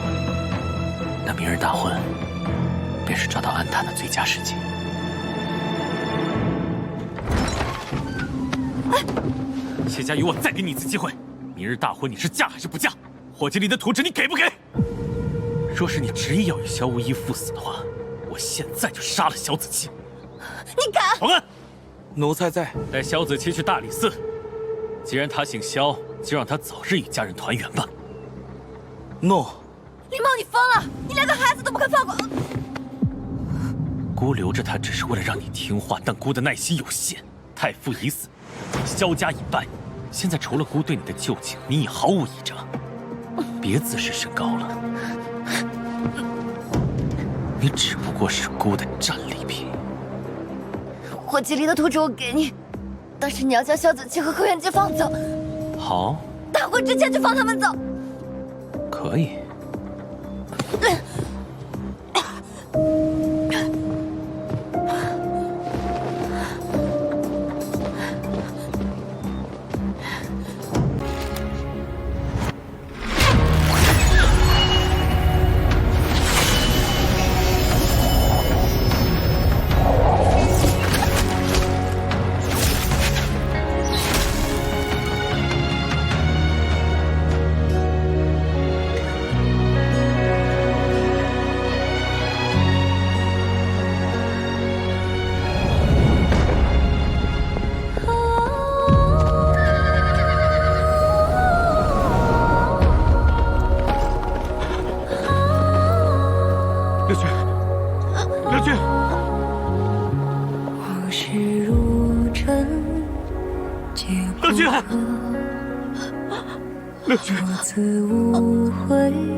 Speaker 5: 那明日大婚便是抓到暗探的最佳时机。谢家瑜，我再给你一次机会，明日大婚你是嫁还是不嫁？火棘里的图纸你给不给？若是你执意要与萧无疑赴死的话，我现在就杀了萧子期。
Speaker 2: 你敢？
Speaker 5: 报案！
Speaker 8: 奴才在。
Speaker 5: 带萧子期去大理寺。既然他姓萧，就让他早日与家人团圆吧。
Speaker 8: 诺。
Speaker 2: 李茂，你疯了！你连个孩子都不肯放过。
Speaker 5: 姑留着他只是为了让你听话，但姑的耐心有限。太傅已死，萧家已败，现在除了姑对你的救济，你已毫无依仗。别自视甚高了，你只不过是姑的战利品。
Speaker 2: 火棘里的图纸我给你，但是你要将萧子期和何元杰放走。
Speaker 5: 好，
Speaker 2: 大婚之前就放他们走。
Speaker 5: 可以。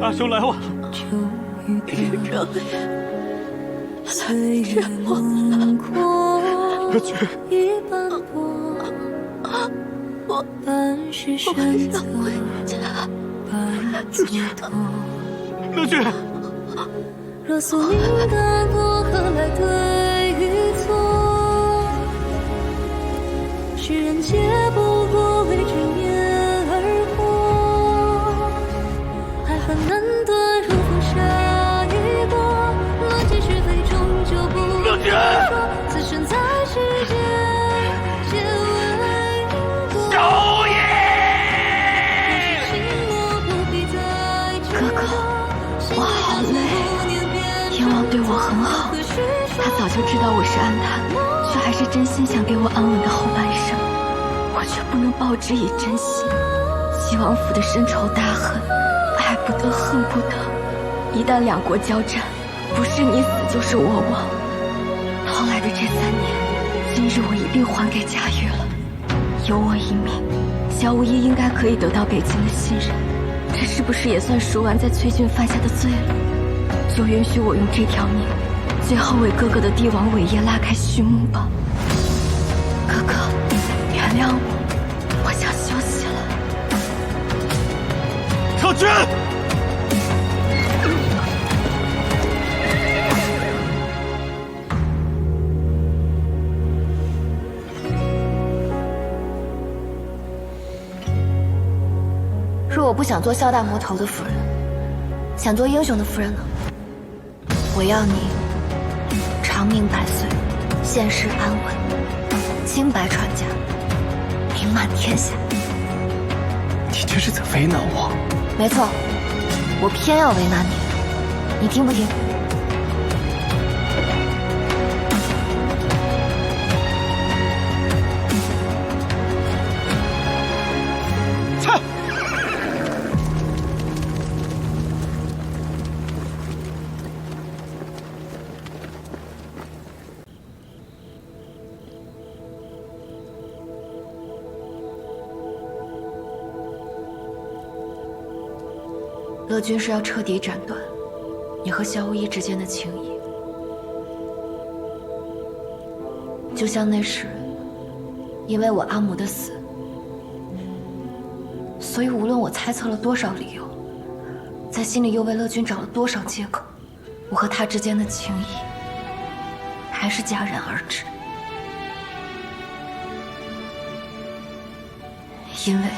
Speaker 5: 阿兄来晚了。乐君，
Speaker 2: 我想回家。
Speaker 5: 乐君，
Speaker 20: 若宿命干过，何来对与错？世人皆不过为执念而活，爱恨难断，如风沙一过，论尽是非，终究不说。此生在世间，皆为因果。
Speaker 2: 少爷，哥哥，我好累。燕王对我很好，他早就知道我是安探，却还是真心想给我安稳的后半生。我
Speaker 12: 却不能报之以真心。齐王府的深仇大恨，爱不得，恨不得。一旦两国交战，不是你死就是我亡。逃来的这3年，今日我一并还给佳玉了。有我一命，萧无意应该可以得到北京的信任。这是不是也算赎完在崔俊犯下的罪了？就允许我用这条命，最后为哥哥的帝王伟业拉开序幕吧。哥哥，原谅我，我想休息了。
Speaker 14: 撤军！
Speaker 2: 若我不想做萧大魔头的夫人，想做英雄的夫人呢？我要你长命百岁，现世安稳，清白传家，名满天下。
Speaker 10: 你这是在为难我？
Speaker 2: 没错，我偏要为难你，你听不听？乐君是要彻底斩断你和萧无意之间的情谊，就像那时，因为我阿母的死，所以无论我猜测了多少理由，在心里又为乐君找了多少借口，我和他之间的情谊还是戛然而止，因为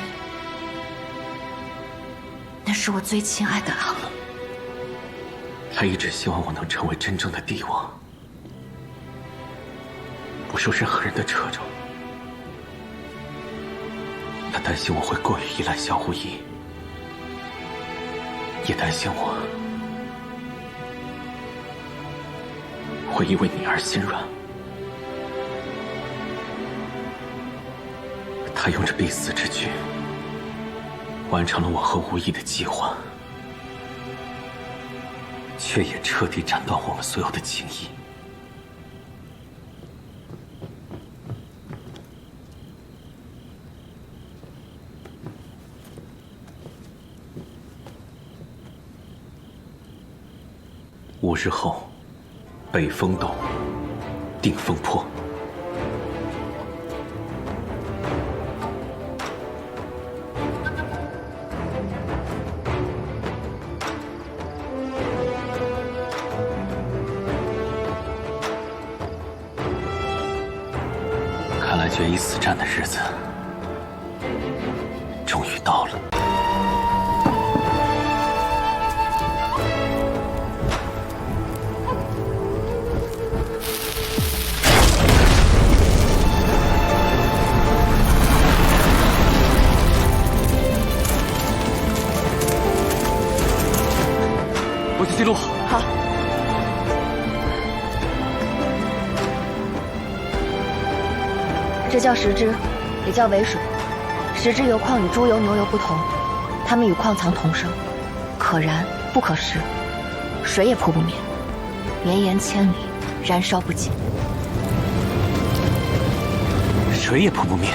Speaker 2: 那是我最亲爱的阿母。
Speaker 5: 他一直希望我能成为真正的帝王，不受任何人的掣肘。他担心我会过于依赖萧无意，也担心我会因为你而心软。他用着必死之举，完成了我和无意的计划，却也彻底斩断我们所有的情谊。5日后，北风洞，定风坡。看来决一死战的日子终于到了。我去记录。
Speaker 2: 好。这叫石脂，也叫尾水。石脂油矿与猪油、牛油不同，它们与矿藏同生，可燃不可食，水也扑不灭，绵延千里，燃烧不尽。
Speaker 5: 水也扑不灭，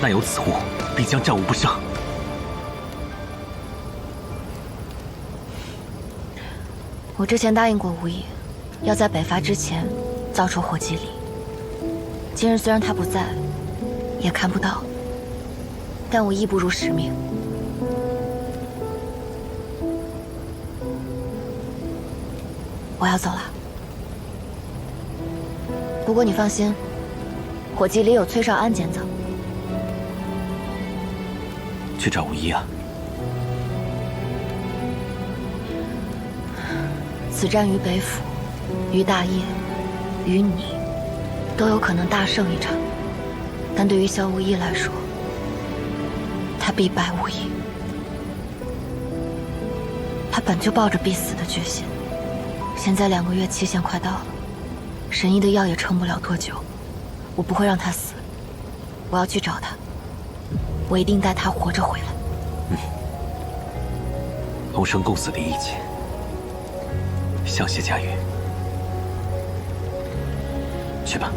Speaker 5: 那有此物，必将战无不胜。
Speaker 2: 我之前答应过无意，要在北伐之前造出火棘里。今日虽然他不在，也看不到，但我义不辱使命。我要走了，不过你放心，火棘里有崔少安捡走。
Speaker 5: 去找无意啊？
Speaker 2: 此战于北府，于大业，于你，都有可能大胜一场。但对于萧无意来说，他必败无疑。他本就抱着必死的决心，现在2个月期限快到了，神医的药也撑不了多久，我不会让他死。我要去找他，我一定带他活着回来。
Speaker 5: 同生共死的义气，向谢家瑜。去吧。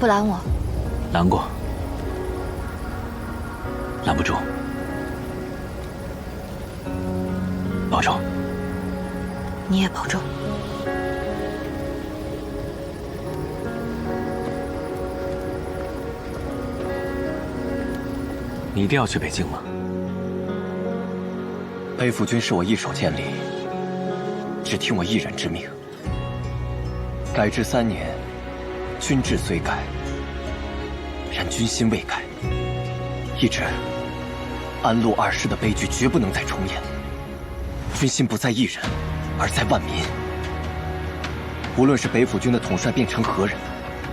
Speaker 2: 不拦我？
Speaker 5: 拦过，拦不住。保重。
Speaker 2: 你也保重。
Speaker 5: 你一定要去北京吗？
Speaker 6: 北府军是我一手建立，只听我一人之命。改制3年，军制虽改，然军心未改。一直安禄2世的悲剧绝不能再重演。军心不在一人，而在万民。无论是北府军的统帅变成何人，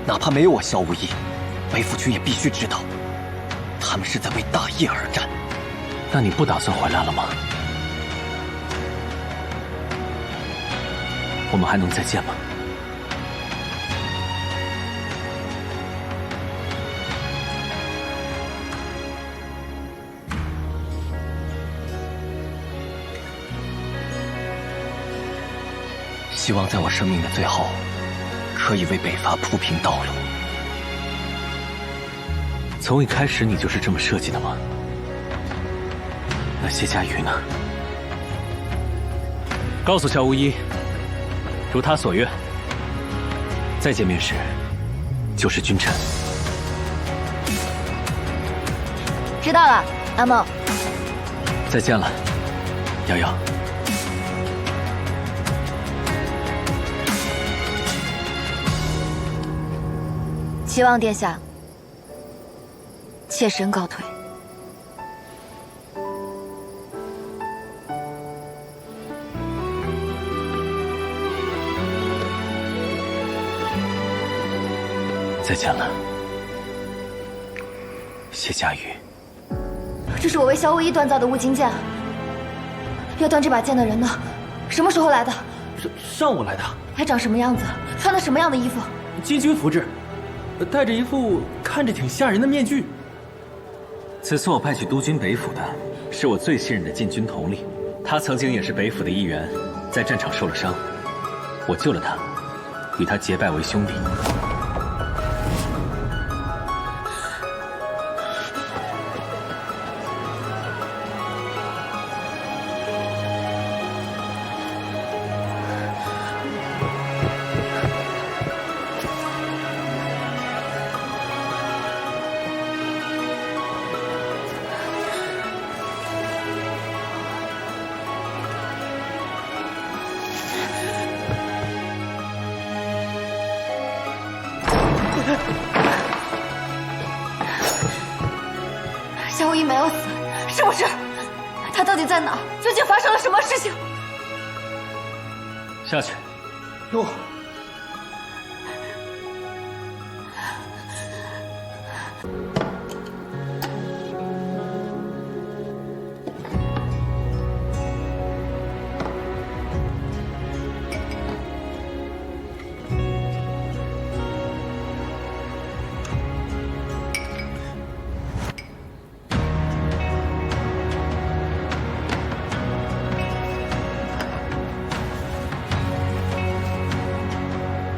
Speaker 6: 哪怕没有我萧无义，北府军也必须知道，他们是在为大业而战。
Speaker 5: 那你不打算回来了吗？我们还能再见吗？
Speaker 6: 希望在我生命的最后，可以为北伐铺平道路。
Speaker 5: 从一开始你就是这么设计的吗？那谢家瑜呢？告诉萧无一，如他所愿，再见面时就是君臣。
Speaker 2: 知道了，阿梦。
Speaker 5: 再见了，瑶瑶。
Speaker 2: 齐王殿下，妾身告退。
Speaker 5: 再见了，谢家瑜。
Speaker 2: 这是我为萧无一锻造的乌金剑，要断这把剑的人呢？什么时候来的？
Speaker 8: 上午来的。
Speaker 2: 还长什么样子？穿的什么样的衣服？
Speaker 8: 禁军服制，戴着一副看着挺吓人的面具。
Speaker 5: 此次我派去督军北府的，是我最信任的禁军统领，他曾经也是北府的一员，在战场受了伤，我救了他，与他结拜为兄弟。
Speaker 2: 萧无一没有死，是不是？他到底在哪？究竟发生了什么事情？
Speaker 5: 下去。
Speaker 8: 哟。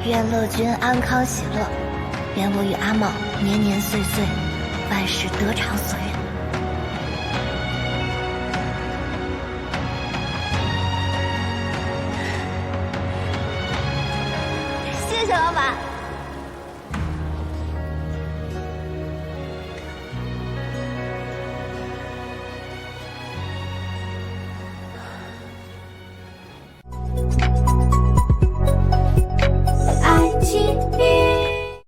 Speaker 2: 愿乐君安康喜乐，愿我与阿茂年年岁岁，万事得偿所愿。谢谢老板。